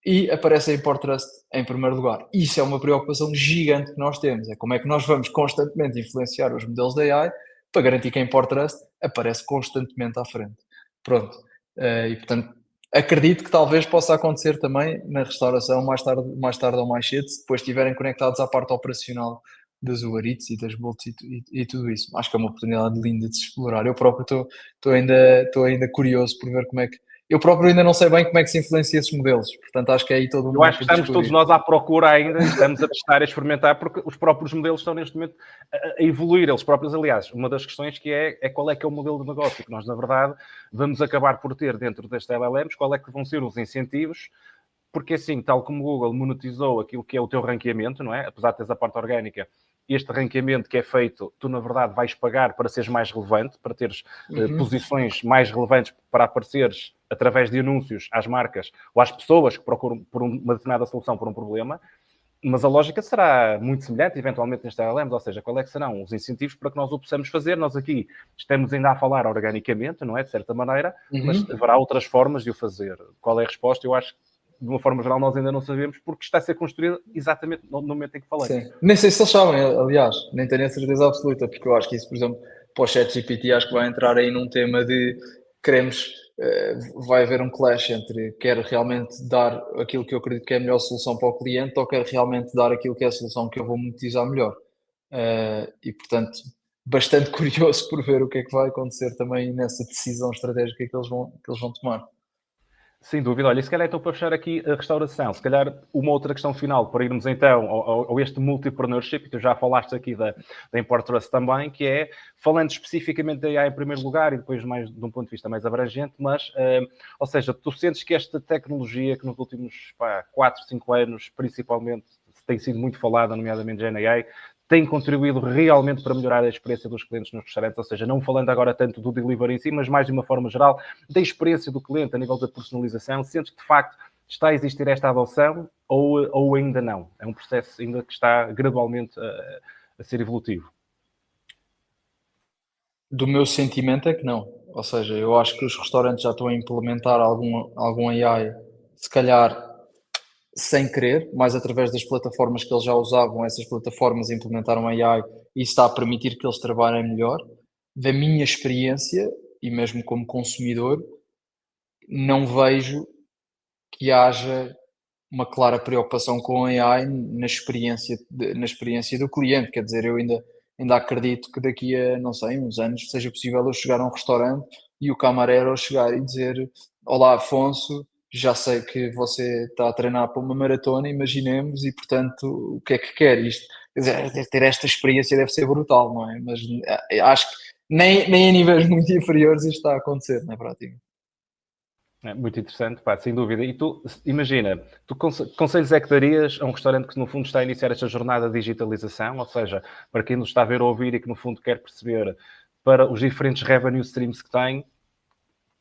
e aparece a ImportTrust em primeiro lugar. Isso é uma preocupação gigante que nós temos, é como é que nós vamos constantemente influenciar os modelos da AI para garantir que a ImportTrust aparece constantemente à frente. Pronto. E portanto, acredito que talvez possa acontecer também na restauração mais tarde ou mais cedo, se depois estiverem conectados à parte operacional das Uber Eats e das Bolt e tudo isso. Acho que é uma oportunidade linda de se explorar. Eu próprio estou ainda curioso por ver como é que... Eu próprio ainda não sei bem como é que se influencia esses modelos, portanto acho que é aí todo Eu acho que estamos todos nós à procura ainda, estamos a testar, a experimentar, porque os próprios modelos estão neste momento a evoluir, eles próprios. Aliás, uma das questões que é qual é que é o modelo de negócio que nós, na verdade, vamos acabar por ter dentro das LLMs, qual é que vão ser os incentivos, porque assim, tal como o Google monetizou aquilo que é o teu ranqueamento, não é? Apesar de teres a parte orgânica, este ranqueamento que é feito, tu na verdade vais pagar para seres mais relevante, para teres posições mais relevantes, para apareceres através de anúncios às marcas ou às pessoas que procuram por uma determinada solução por um problema, mas a lógica será muito semelhante, eventualmente, neste LLMs, ou seja, qual é que serão os incentivos para que nós o possamos fazer. Nós aqui estamos ainda a falar organicamente, não é? De certa maneira, mas haverá outras formas de o fazer. Qual é a resposta? Eu acho que, de uma forma geral, nós ainda não sabemos, porque está a ser construído exatamente no momento em que falei. Sim. Nem sei se eles sabem, aliás, nem tenho a certeza absoluta, porque eu acho que isso, por exemplo, para o ChatGPT, acho que vai entrar aí num tema de queremos, vai haver um clash entre quer realmente dar aquilo que eu acredito que é a melhor solução para o cliente ou quer realmente dar aquilo que é a solução que eu vou monetizar melhor. E, portanto, bastante curioso por ver o que é que vai acontecer também nessa decisão estratégica que eles vão tomar. Sem dúvida. Olha, se calhar então para fechar aqui a restauração, se calhar uma outra questão final para irmos então ao este multipreneurship, que tu já falaste aqui da ImportTrust também, que é, falando especificamente da AI em primeiro lugar e depois mais de um ponto de vista mais abrangente, mas, ou seja, tu sentes que esta tecnologia que nos últimos 4, 5 anos, principalmente, tem sido muito falada, nomeadamente GenAI, tem contribuído realmente para melhorar a experiência dos clientes nos restaurantes, ou seja, não falando agora tanto do delivery em si, mas mais de uma forma geral, da experiência do cliente a nível da personalização. Sentes que, de facto, está a existir esta adoção ou ainda não? É um processo ainda que está gradualmente a ser evolutivo? Do meu sentimento é que não. Ou seja, eu acho que os restaurantes já estão a implementar algum AI, se calhar sem querer, mais através das plataformas que eles já usavam, essas plataformas implementaram AI e isso está a permitir que eles trabalhem melhor. Da minha experiência, e mesmo como consumidor, não vejo que haja uma clara preocupação com a AI na experiência do cliente. Quer dizer, eu ainda acredito que daqui a, não sei, uns anos, seja possível eu chegar a um restaurante e o camarero chegar e dizer: olá, Afonso, já sei que você está a treinar para uma maratona, imaginemos, e portanto, o que é que quer? Isto, quer dizer, ter esta experiência deve ser brutal, não é? Mas acho que nem a níveis muito inferiores isto está a acontecer na prática. É muito interessante, sem dúvida. E tu, imagina, tu conselhos é que darias a um restaurante que no fundo está a iniciar esta jornada de digitalização, ou seja, para quem nos está a ver ou ouvir e que no fundo quer perceber para os diferentes revenue streams que tem,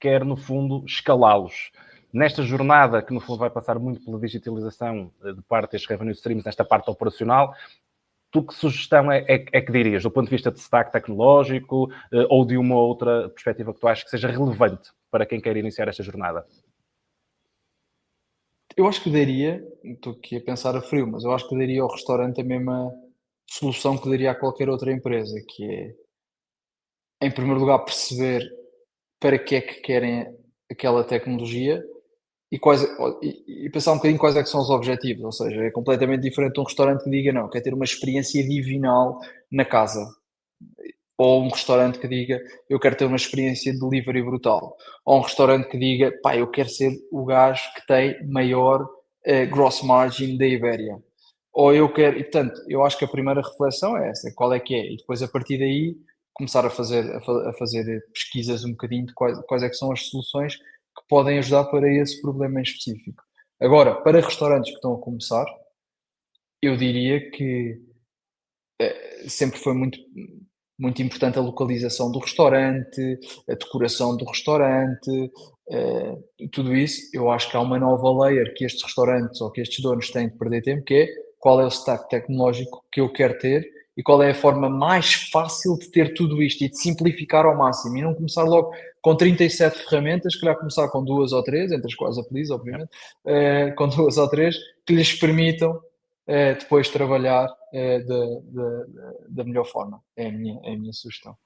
quer no fundo escalá-los. Nesta jornada que no fundo vai passar muito pela digitalização de parte destes revenue streams, nesta parte operacional, tu que sugestão é que dirias, do ponto de vista de stack tecnológico ou de uma outra perspectiva que tu achas que seja relevante para quem quer iniciar esta jornada? Eu acho que daria, estou aqui a pensar a frio, mas eu acho que daria ao restaurante a mesma solução que daria a qualquer outra empresa, que é, em primeiro lugar, perceber para que é que querem aquela tecnologia e pensar um bocadinho quais é que são os objetivos, ou seja, é completamente diferente de um restaurante que diga não, quer ter uma experiência divinal na casa. Ou um restaurante que diga, eu quero ter uma experiência de delivery brutal. Ou um restaurante que diga, pá, eu quero ser o gajo que tem maior gross margin da Ibéria. Ou eu quero, e portanto, eu acho que a primeira reflexão é essa, qual é que é? E depois a partir daí começar a fazer pesquisas um bocadinho de quais é que são as soluções que podem ajudar para esse problema em específico. Agora, para restaurantes que estão a começar, eu diria que sempre foi muito importante a localização do restaurante, a decoração do restaurante, tudo isso. Eu acho que há uma nova layer que estes restaurantes ou que estes donos têm de perder tempo, que é qual é o stack tecnológico que eu quero ter e qual é a forma mais fácil de ter tudo isto e de simplificar ao máximo e não começar logo com 37 ferramentas, que calhar começar com 2 ou 3, entre as quais a Please, obviamente, com 2 ou 3, que lhes permitam depois trabalhar da melhor forma. É a minha sugestão.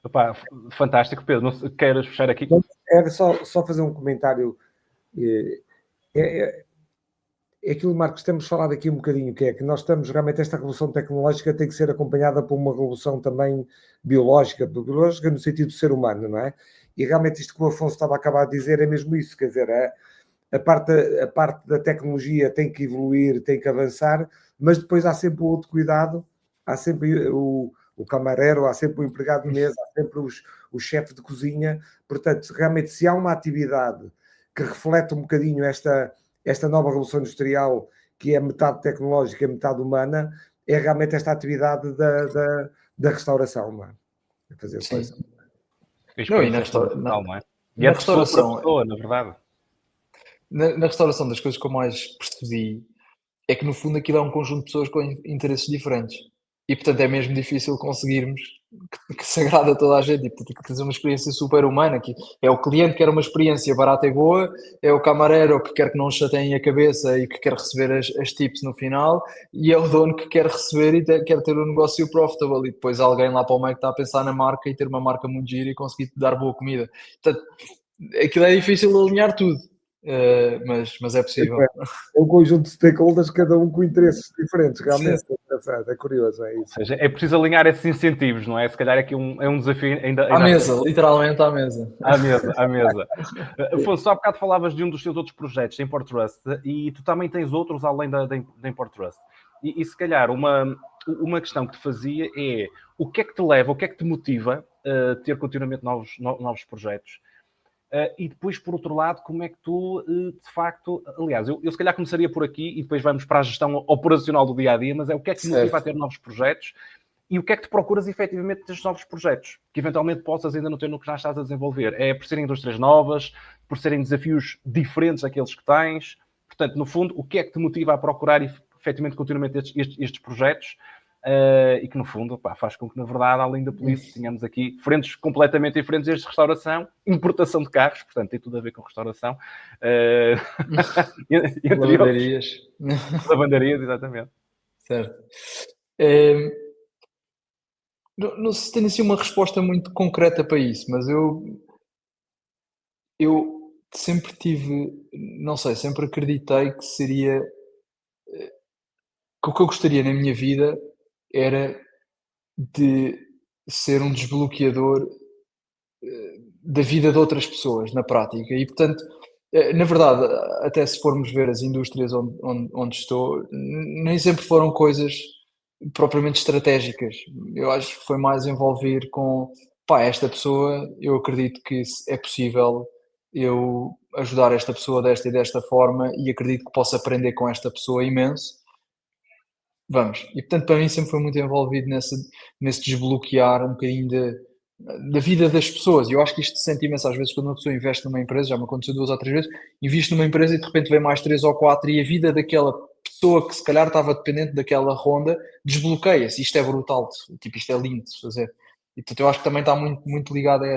Epá, fantástico, Pedro. Não sei, queres fechar aqui? Era só fazer um comentário. É aquilo, Marcos, temos falado aqui um bocadinho, que é que nós estamos, realmente, esta revolução tecnológica tem que ser acompanhada por uma revolução também biológica no sentido do ser humano, não é? E realmente isto que o Afonso estava a acabar de dizer é mesmo isso, quer dizer, a parte da tecnologia tem que evoluir, tem que avançar, mas depois há sempre o outro cuidado, há sempre o camareiro, há sempre o empregado de mesa, há sempre o chefe de cozinha. Portanto, realmente, se há uma atividade que reflete um bocadinho esta nova revolução industrial, que é metade tecnológica e metade humana, é realmente esta atividade da restauração, não é? Fazer Sim. coisa. Não, e não é? E na é de pessoa para restauração, pessoa, na verdade. na restauração, das coisas que eu mais percebi é que no fundo aquilo é um conjunto de pessoas com interesses diferentes. E portanto é mesmo difícil conseguirmos que se agrade a toda a gente. E portanto, tem que fazer uma experiência super humana. Que é o cliente que quer uma experiência barata e boa, é o camareiro que quer que não chateiem a cabeça e que quer receber as tips no final, e é o dono que quer receber e quer ter um negócio profitable. E depois alguém lá para o meio que está a pensar na marca e ter uma marca muito gira e conseguir dar boa comida. Portanto, aquilo é difícil alinhar tudo. Mas é possível. É um conjunto de stakeholders, cada um com interesses diferentes, realmente. É curioso, é Ou isso. seja, é preciso alinhar esses incentivos, não é? Se calhar aqui é um desafio ainda À mesa, literalmente à mesa. À mesa, à mesa. Afonso, há bocado falavas de um dos teus outros projetos, da Import Trust, e tu também tens outros além da Import Trust. E se calhar uma questão que te fazia é o que é que te leva, o que é que te motiva a ter continuamente novos projetos? E depois, por outro lado, como é que tu, de facto... Aliás, eu se calhar começaria por aqui e depois vamos para a gestão operacional do dia-a-dia, mas é o que é que te motiva a ter novos projetos e o que é que te procuras efetivamente destes novos projetos, que eventualmente possas ainda não ter no que já estás a desenvolver. É por serem indústrias novas, por serem desafios diferentes daqueles que tens. Portanto, no fundo, o que é que te motiva a procurar efetivamente continuamente estes projetos? E que no fundo faz com que, na verdade, além da polícia, tenhamos aqui frentes completamente diferentes, desde restauração, importação de carros, portanto tem tudo a ver com restauração, Lavanderias. Lavanderias, exatamente. Certo. Não sei se tenho assim uma resposta muito concreta para isso, mas eu sempre tive, não sei, sempre acreditei que seria que o que eu gostaria na minha vida era de ser um desbloqueador da vida de outras pessoas, na prática. E, portanto, na verdade, até se formos ver as indústrias onde estou, nem sempre foram coisas propriamente estratégicas. Eu acho que foi mais envolver com, pá, esta pessoa, eu acredito que é possível eu ajudar esta pessoa desta e desta forma e acredito que posso aprender com esta pessoa imenso. Vamos. E portanto, para mim sempre foi muito envolvido nesse desbloquear um bocadinho da vida das pessoas. E eu acho que isto se sente imenso às vezes quando uma pessoa investe numa empresa, já me aconteceu 2 ou 3 vezes, investe numa empresa e de repente vem mais 3 ou 4 e a vida daquela pessoa que se calhar estava dependente daquela ronda desbloqueia-se. Isto é brutal, tipo, isto é lindo de se fazer. E portanto, eu acho que também está muito, muito ligado a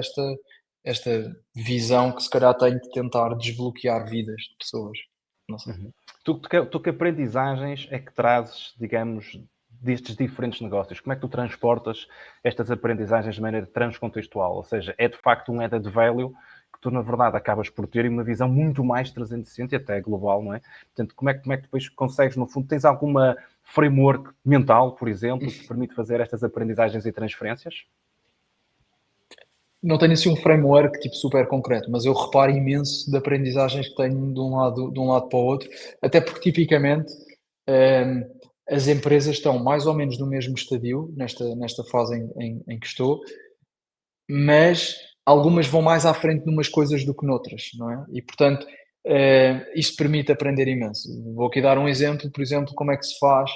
esta visão que se calhar tenho de tentar desbloquear vidas de pessoas. Não sei. Tu que aprendizagens é que trazes, digamos, destes diferentes negócios? Como é que tu transportas estas aprendizagens de maneira transcontextual? Ou seja, é de facto um added value que tu, na verdade, acabas por ter uma visão muito mais 360 e até global, não é? Portanto, como é que depois consegues, no fundo, tens alguma framework mental, por exemplo, que te permite fazer estas aprendizagens e transferências? não tenho assim um framework tipo super concreto, mas eu reparo imenso de aprendizagens que tenho de um lado para o outro, até porque tipicamente as empresas estão mais ou menos no mesmo estadio nesta fase em que estou, mas algumas vão mais à frente numas coisas do que noutras, não é? E portanto, isto permite aprender imenso. Vou aqui dar um exemplo, por exemplo, como é que se faz,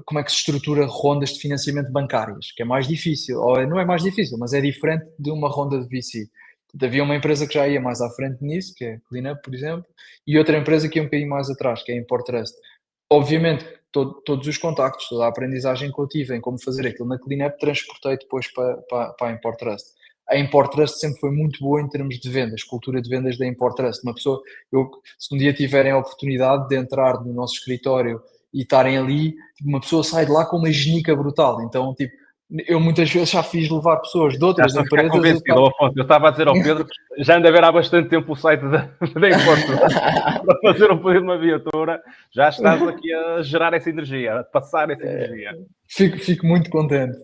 como é que se estrutura rondas de financiamento bancárias, que é mais difícil, ou não é mais difícil, mas é diferente de uma ronda de VC. Portanto, havia uma empresa que já ia mais à frente nisso, que é a CleanUp, por exemplo, e outra empresa que ia um bocadinho mais atrás, que é a Import Trust. Obviamente, todos os contactos, toda a aprendizagem que eu tive em como fazer aquilo na CleanUp, transportei depois para a Import Trust. A Import Trust sempre foi muito boa em termos de vendas, cultura de vendas da Import Trust. Uma pessoa, se um dia tiverem a oportunidade de entrar no nosso escritório e estarem ali, tipo, uma pessoa sai de lá com uma genica brutal. Então, tipo, eu muitas vezes já fiz levar pessoas de Já outras estou a ficar empresas. convencido, Afonso. Eu estava a dizer ao Pedro que já ando a ver há bastante tempo o site da Importo para fazer um pedido de uma viatura. Já estás aqui a gerar essa energia, a passar essa energia. Fico muito contente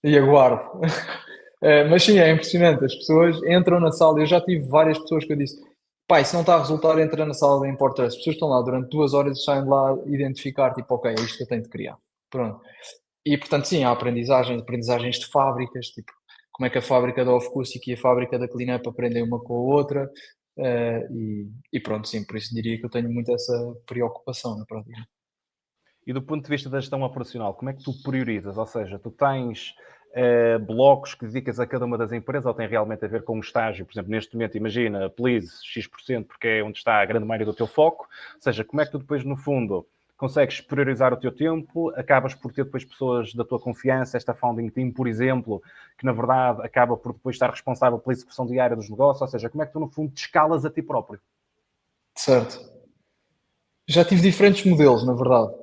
e aguardo. Mas sim, é impressionante. As pessoas entram na sala. Eu já tive várias pessoas que eu disse: pai, se não está a resultar, entra na sala da Importer. As pessoas estão lá durante 2 horas e saem de lá identificar, tipo, ok, é isto que eu tenho de criar. Pronto. E portanto, sim, há aprendizagens de fábricas, tipo, como é que a fábrica da Ofcusic e a fábrica da Cleanup aprendem uma com a outra. E pronto, sim, por isso diria que eu tenho muito essa preocupação na prática. E do ponto de vista da gestão operacional, como é que tu priorizas? Ou seja, tu tens blocos que dedicas a cada uma das empresas ou tem realmente a ver com um estágio? Por exemplo, neste momento, imagina, please, X%, porque é onde está a grande maioria do teu foco. Ou seja, como é que tu depois, no fundo, consegues priorizar o teu tempo? Acabas por ter depois pessoas da tua confiança, esta founding team, por exemplo, que na verdade acaba por depois estar responsável pela execução diária dos negócios. Ou seja, como é que tu, no fundo, te escalas a ti próprio? Certo. Já tive diferentes modelos, na verdade.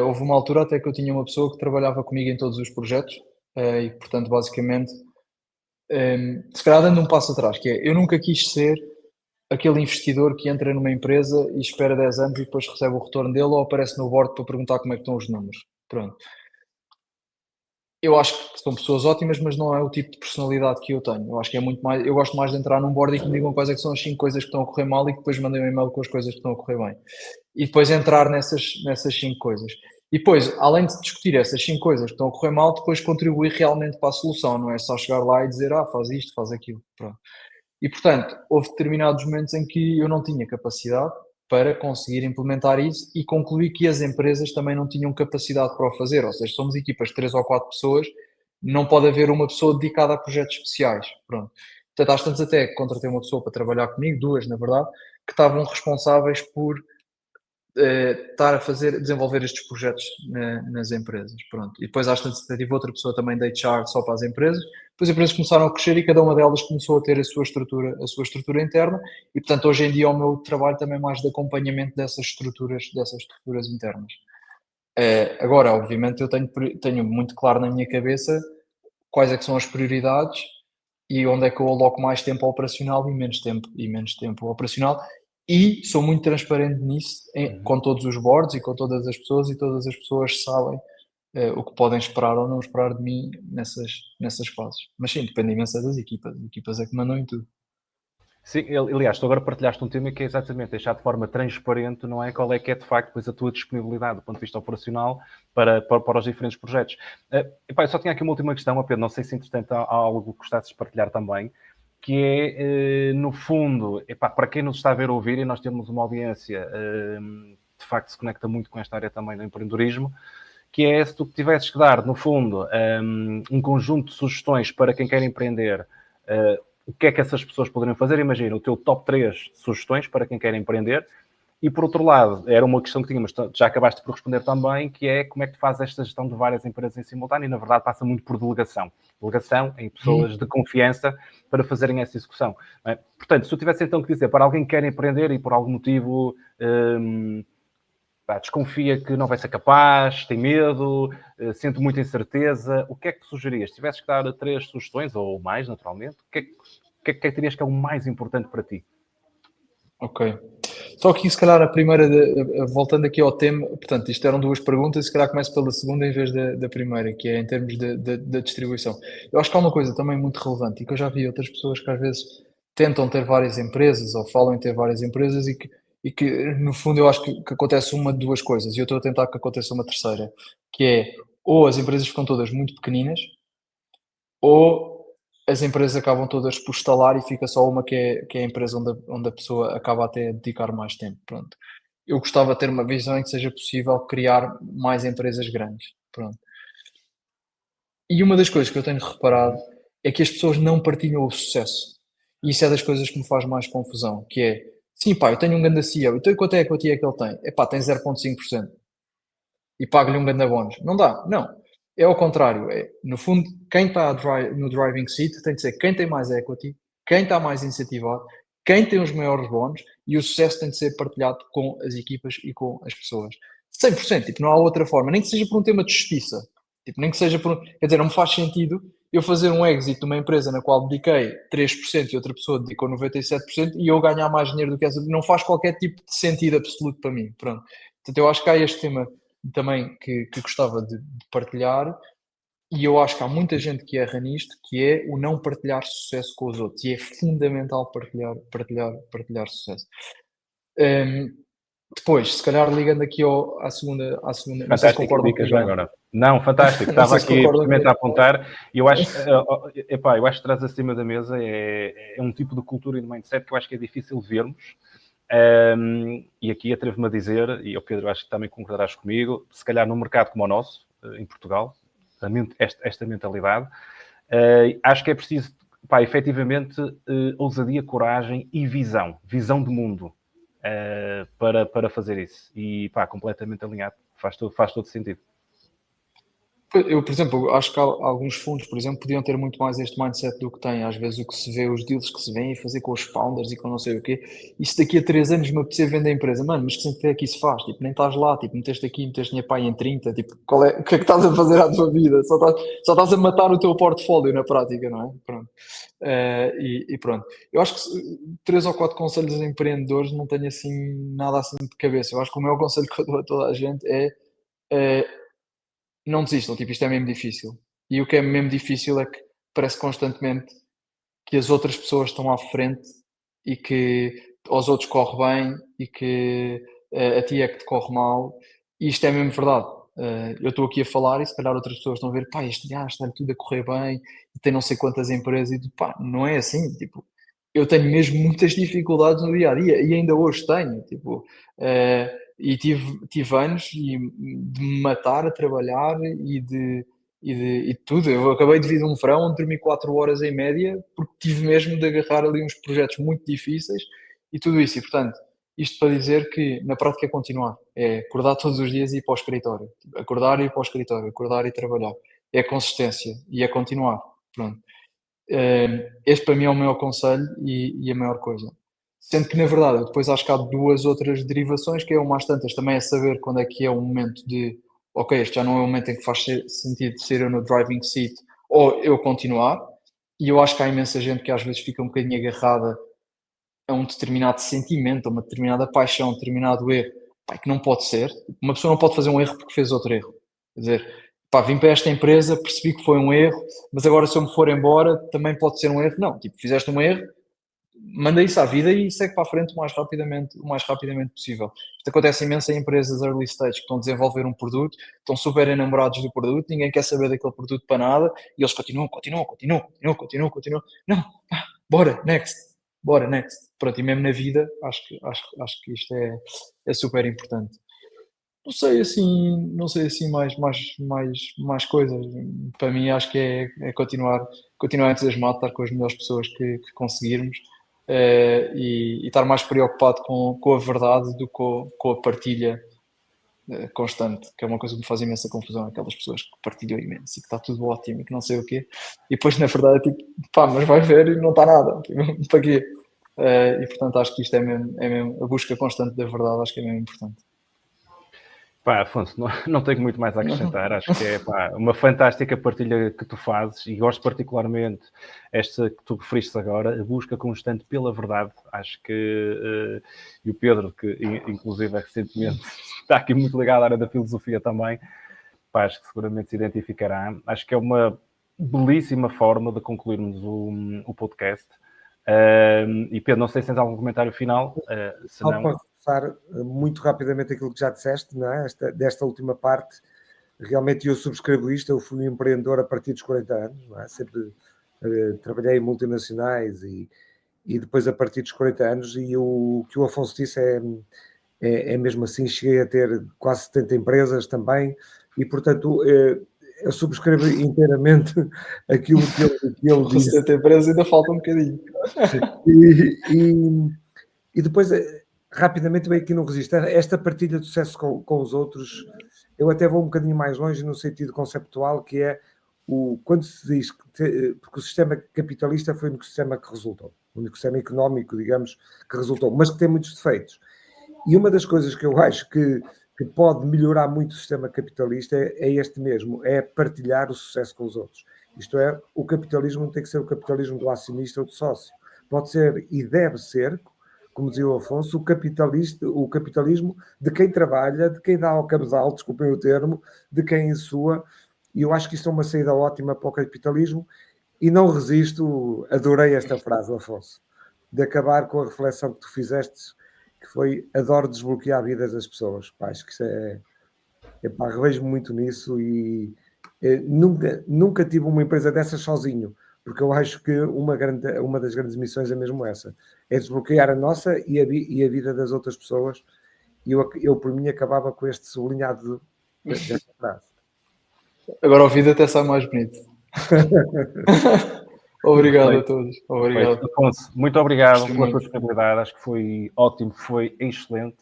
Houve uma altura até que eu tinha uma pessoa que trabalhava comigo em todos os projetos, e portanto, basicamente, se calhar dando um passo atrás, que é, eu nunca quis ser aquele investidor que entra numa empresa e espera 10 anos e depois recebe o retorno dele ou aparece no board para perguntar como é que estão os números. Pronto. Eu acho que são pessoas ótimas, mas não é o tipo de personalidade que eu tenho. Eu acho que é muito mais. Eu gosto mais de entrar num board e que me digam quais é que são as 5 coisas que estão a correr mal e que depois mandem um e-mail com as coisas que estão a correr bem. E depois entrar nessas 5 coisas. E depois, além de discutir essas 5 coisas que estão a correr mal, depois contribuir realmente para a solução. Não é só chegar lá e dizer, faz isto, faz aquilo. Pronto. E portanto, houve determinados momentos em que eu não tinha capacidade para conseguir implementar isso e concluí que as empresas também não tinham capacidade para o fazer. Ou seja, somos equipas de 3 ou 4 pessoas, não pode haver uma pessoa dedicada a projetos especiais. Pronto. Portanto, às tantas até contratei uma pessoa para trabalhar comigo, 2 na verdade, que estavam responsáveis por estar a desenvolver estes projetos nas empresas. Pronto. E depois às tantas tive outra pessoa também de HR só para as empresas. Depois as empresas começaram a crescer e cada uma delas começou a ter a sua estrutura interna e, portanto, hoje em dia o meu trabalho também é mais de acompanhamento dessas estruturas internas. Agora, obviamente, eu tenho muito claro na minha cabeça quais é que são as prioridades e onde é que eu aloco mais tempo operacional e menos tempo operacional. E sou muito transparente nisso com todos os boards e com todas as pessoas, e todas as pessoas sabem o que podem esperar ou não esperar de mim nessas fases. Mas sim, depende imenso das equipas. As equipas é que mandam em tudo. Sim, aliás, tu agora partilhaste um tema que é exatamente deixar de forma transparente, não é? Qual é que é de facto depois a tua disponibilidade do ponto de vista operacional para os diferentes projetos. Eu só tinha aqui uma última questão, Pedro, não sei se entretanto há algo que gostasses de partilhar também, que é, no fundo, para quem nos está a ver ou ouvir, e nós temos uma audiência de facto se conecta muito com esta área também do empreendedorismo, que é se tu tivesses que dar, no fundo, um conjunto de sugestões para quem quer empreender, o que é que essas pessoas poderiam fazer? Imagina o teu top 3 sugestões para quem quer empreender. E por outro lado, era uma questão que tínhamos, já acabaste por responder também, que é como é que tu fazes esta gestão de várias empresas em simultâneo, e na verdade passa muito por delegação. Delegação em pessoas de confiança para fazerem essa execução. Portanto, se eu tivesse então que dizer para alguém que quer empreender e por algum motivo desconfia que não vai ser capaz, tem medo, sente muita incerteza, o que é que tu sugerias? Se tivesses que dar 3 sugestões, ou mais naturalmente, o que é que dirias que é o mais importante para ti? Ok. Só que se calhar a primeira, voltando aqui ao tema, portanto, isto eram duas perguntas, se calhar começo pela segunda em vez da primeira, que é em termos da distribuição. Eu acho que há uma coisa também muito relevante e que eu já vi outras pessoas que às vezes tentam ter várias empresas ou falam em ter várias empresas e que no fundo eu acho que acontece uma de duas coisas e eu estou a tentar que aconteça uma terceira, que é ou as empresas ficam todas muito pequeninas ou as empresas acabam todas por estalar e fica só uma que é a empresa onde a pessoa acaba até a dedicar mais tempo. Pronto. Eu gostava de ter uma visão em que seja possível criar mais empresas grandes. Pronto. E uma das coisas que eu tenho reparado é que as pessoas não partilham o sucesso. E isso é das coisas que me faz mais confusão, que é, sim pá, eu tenho um grande CEO, então quanto é que a que ele tem? Epá, tem 0,5% e pago-lhe um grande bónus. Não dá, não. É ao contrário. No fundo, quem está no driving seat tem de ser quem tem mais equity, quem está mais incentivado, quem tem os maiores bónus e o sucesso tem de ser partilhado com as equipas e com as pessoas. 100%, tipo, não há outra forma. Nem que seja por um tema de justiça. Tipo, nem que seja por... Quer dizer, não me faz sentido eu fazer um exit de uma empresa na qual dediquei 3% e outra pessoa dedicou 97% e eu ganhar mais dinheiro do que essa. Não faz qualquer tipo de sentido absoluto para mim. Pronto. Portanto, eu acho que há este tema também que gostava de partilhar e eu acho que há muita gente que erra nisto, que é o não partilhar sucesso com os outros e é fundamental partilhar sucesso. Depois, se calhar ligando aqui à segunda, não sei se Fantástica concordam dica já comigo. agora. Não, fantástico. Não Estava sei se aqui concordam precisamente a comigo. apontar e eu acho, epá, eu acho que traz acima da mesa é um tipo de cultura e de mindset que eu acho que é difícil vermos. E aqui atrevo-me a dizer, e o Pedro acho que também concordarás comigo, se calhar num mercado como o nosso, em Portugal, esta mentalidade, acho que é preciso, pá, efetivamente, ousadia, coragem e visão de mundo para fazer isso. E pá, completamente alinhado, faz todo sentido. Eu, por exemplo, acho que alguns fundos, por exemplo, podiam ter muito mais este mindset do que têm. Às vezes o que se vê, os deals que se vêem, fazer com os founders e com não sei o quê. E se daqui a 3 anos me apetecer vender a empresa, mano, mas que sentido é que isso faz? Tipo, nem estás lá, tipo, meteste dinheiro para aí em 30, tipo, o que é que estás a fazer à tua vida? Só estás a matar o teu portfólio na prática, não é? Pronto. E pronto. Eu acho que 3 ou 4 conselhos a empreendedores não tenho assim nada assim de cabeça. Eu acho que o maior conselho que eu dou a toda a gente é não desistam, tipo, isto é mesmo difícil. E o que é mesmo difícil é que parece constantemente que as outras pessoas estão à frente e que aos outros corre bem e que a ti é que te corre mal. E isto é mesmo verdade. Eu estou aqui a falar e se calhar outras pessoas estão a ver, pá, este gajo está tudo a correr bem e tem não sei quantas empresas e pá, não é assim, tipo, eu tenho mesmo muitas dificuldades no dia a dia e ainda hoje tenho, tipo, e tive anos de me matar a trabalhar e de tudo. Eu acabei de vir de um verão onde dormi 4 horas em média porque tive mesmo de agarrar ali uns projetos muito difíceis e tudo isso. E portanto, isto para dizer que na prática é continuar, é acordar todos os dias e ir para o escritório, acordar e ir para o escritório, acordar e trabalhar. É consistência e é continuar. Pronto. Este para mim é o maior conselho e a maior coisa. Sendo que, na verdade, eu depois acho que há 2 outras derivações, que é uma às tantas, também é saber quando é que é o momento de, ok, este já não é o momento em que faz sentido ser eu no driving seat ou eu continuar. E eu acho que há imensa gente que às vezes fica um bocadinho agarrada a um determinado sentimento, a uma determinada paixão, a um determinado erro, pá, que não pode ser. Uma pessoa não pode fazer um erro porque fez outro erro. Quer dizer, pá, vim para esta empresa, percebi que foi um erro, mas agora se eu me for embora também pode ser um erro. Não, tipo, fizeste um erro, manda isso à vida e segue para a frente o mais rapidamente possível. Isto acontece imenso em empresas early stage que estão a desenvolver um produto, estão super enamorados do produto, ninguém quer saber daquele produto para nada e eles continuam. Não, pá, bora, next. Pronto, e mesmo na vida acho que isto é super importante. Não sei assim mais coisas. Para mim acho que é continuar entusiasmado, estar com as melhores pessoas que conseguirmos e estar mais preocupado com a verdade do que com a partilha constante, que é uma coisa que me faz imensa confusão, aquelas pessoas que partilham imenso e que está tudo ótimo e que não sei o quê, e depois na verdade é tipo, pá, mas vai ver e não está nada, tipo, para quê? E portanto acho que isto é mesmo a busca constante da verdade, acho que é mesmo importante. Pá, Afonso, não tenho muito mais a acrescentar. Acho que é uma fantástica partilha que tu fazes e gosto particularmente esta que tu referiste agora, a busca constante pela verdade. Acho que, e o Pedro, que inclusive recentemente está aqui muito ligado à área da filosofia também, pá, acho que seguramente se identificará. Acho que é uma belíssima forma de concluirmos o podcast. E Pedro, não sei se tens algum comentário final, se Só não... para reforçar muito rapidamente aquilo que já disseste, não é? Desta última parte, realmente eu subscrevo isto. Eu fui um empreendedor a partir dos 40 anos, não é? Sempre trabalhei em multinacionais e depois a partir dos 40 anos, e o que o Afonso disse é mesmo assim. Cheguei a ter quase 70 empresas também e, portanto, eu subscrevo inteiramente aquilo que ele Com disse. 70 empresas ainda falta um bocadinho. E depois, rapidamente, veio aqui no registro, esta partilha de sucesso com os outros. Eu até vou um bocadinho mais longe no sentido conceptual, que é quando se diz porque o sistema capitalista foi o único sistema que resultou, o único sistema económico, digamos, que resultou, mas que tem muitos defeitos. E uma das coisas que eu acho que pode melhorar muito o sistema capitalista é este mesmo, é partilhar o sucesso com os outros. Isto é, o capitalismo não tem que ser o capitalismo do acionista ou do sócio. Pode ser e deve ser, como dizia o Afonso, o capitalismo de quem trabalha, de quem dá ao cabedal, desculpem o termo, de quem insua. E eu acho que isto é uma saída ótima para o capitalismo e não resisto, adorei esta frase, Afonso, de acabar com a reflexão que tu fizeste, que foi: adoro desbloquear vidas das pessoas. Pá, acho que isso revejo-me muito nisso e nunca tive uma empresa dessas sozinho, porque eu acho que uma das grandes missões é mesmo essa, é desbloquear a nossa e a vida das outras pessoas. E eu por mim acabava com este sublinhado desta frase. Agora o vídeo até sai mais bonito. Obrigado a todos. Obrigado. Afonso, muito obrigado pela tua disponibilidade. Acho que foi ótimo, foi excelente.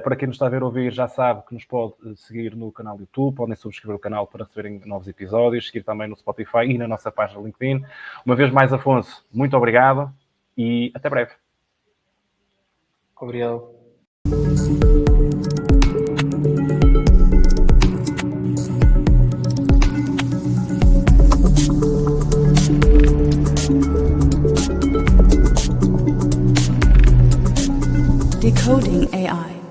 Para quem nos está a ver ou ouvir, já sabe que nos pode seguir no canal do YouTube, podem subscrever o canal para receberem novos episódios, seguir também no Spotify e na nossa página LinkedIn. Uma vez mais, Afonso, muito obrigado e até breve. Obrigado. Decoding AI.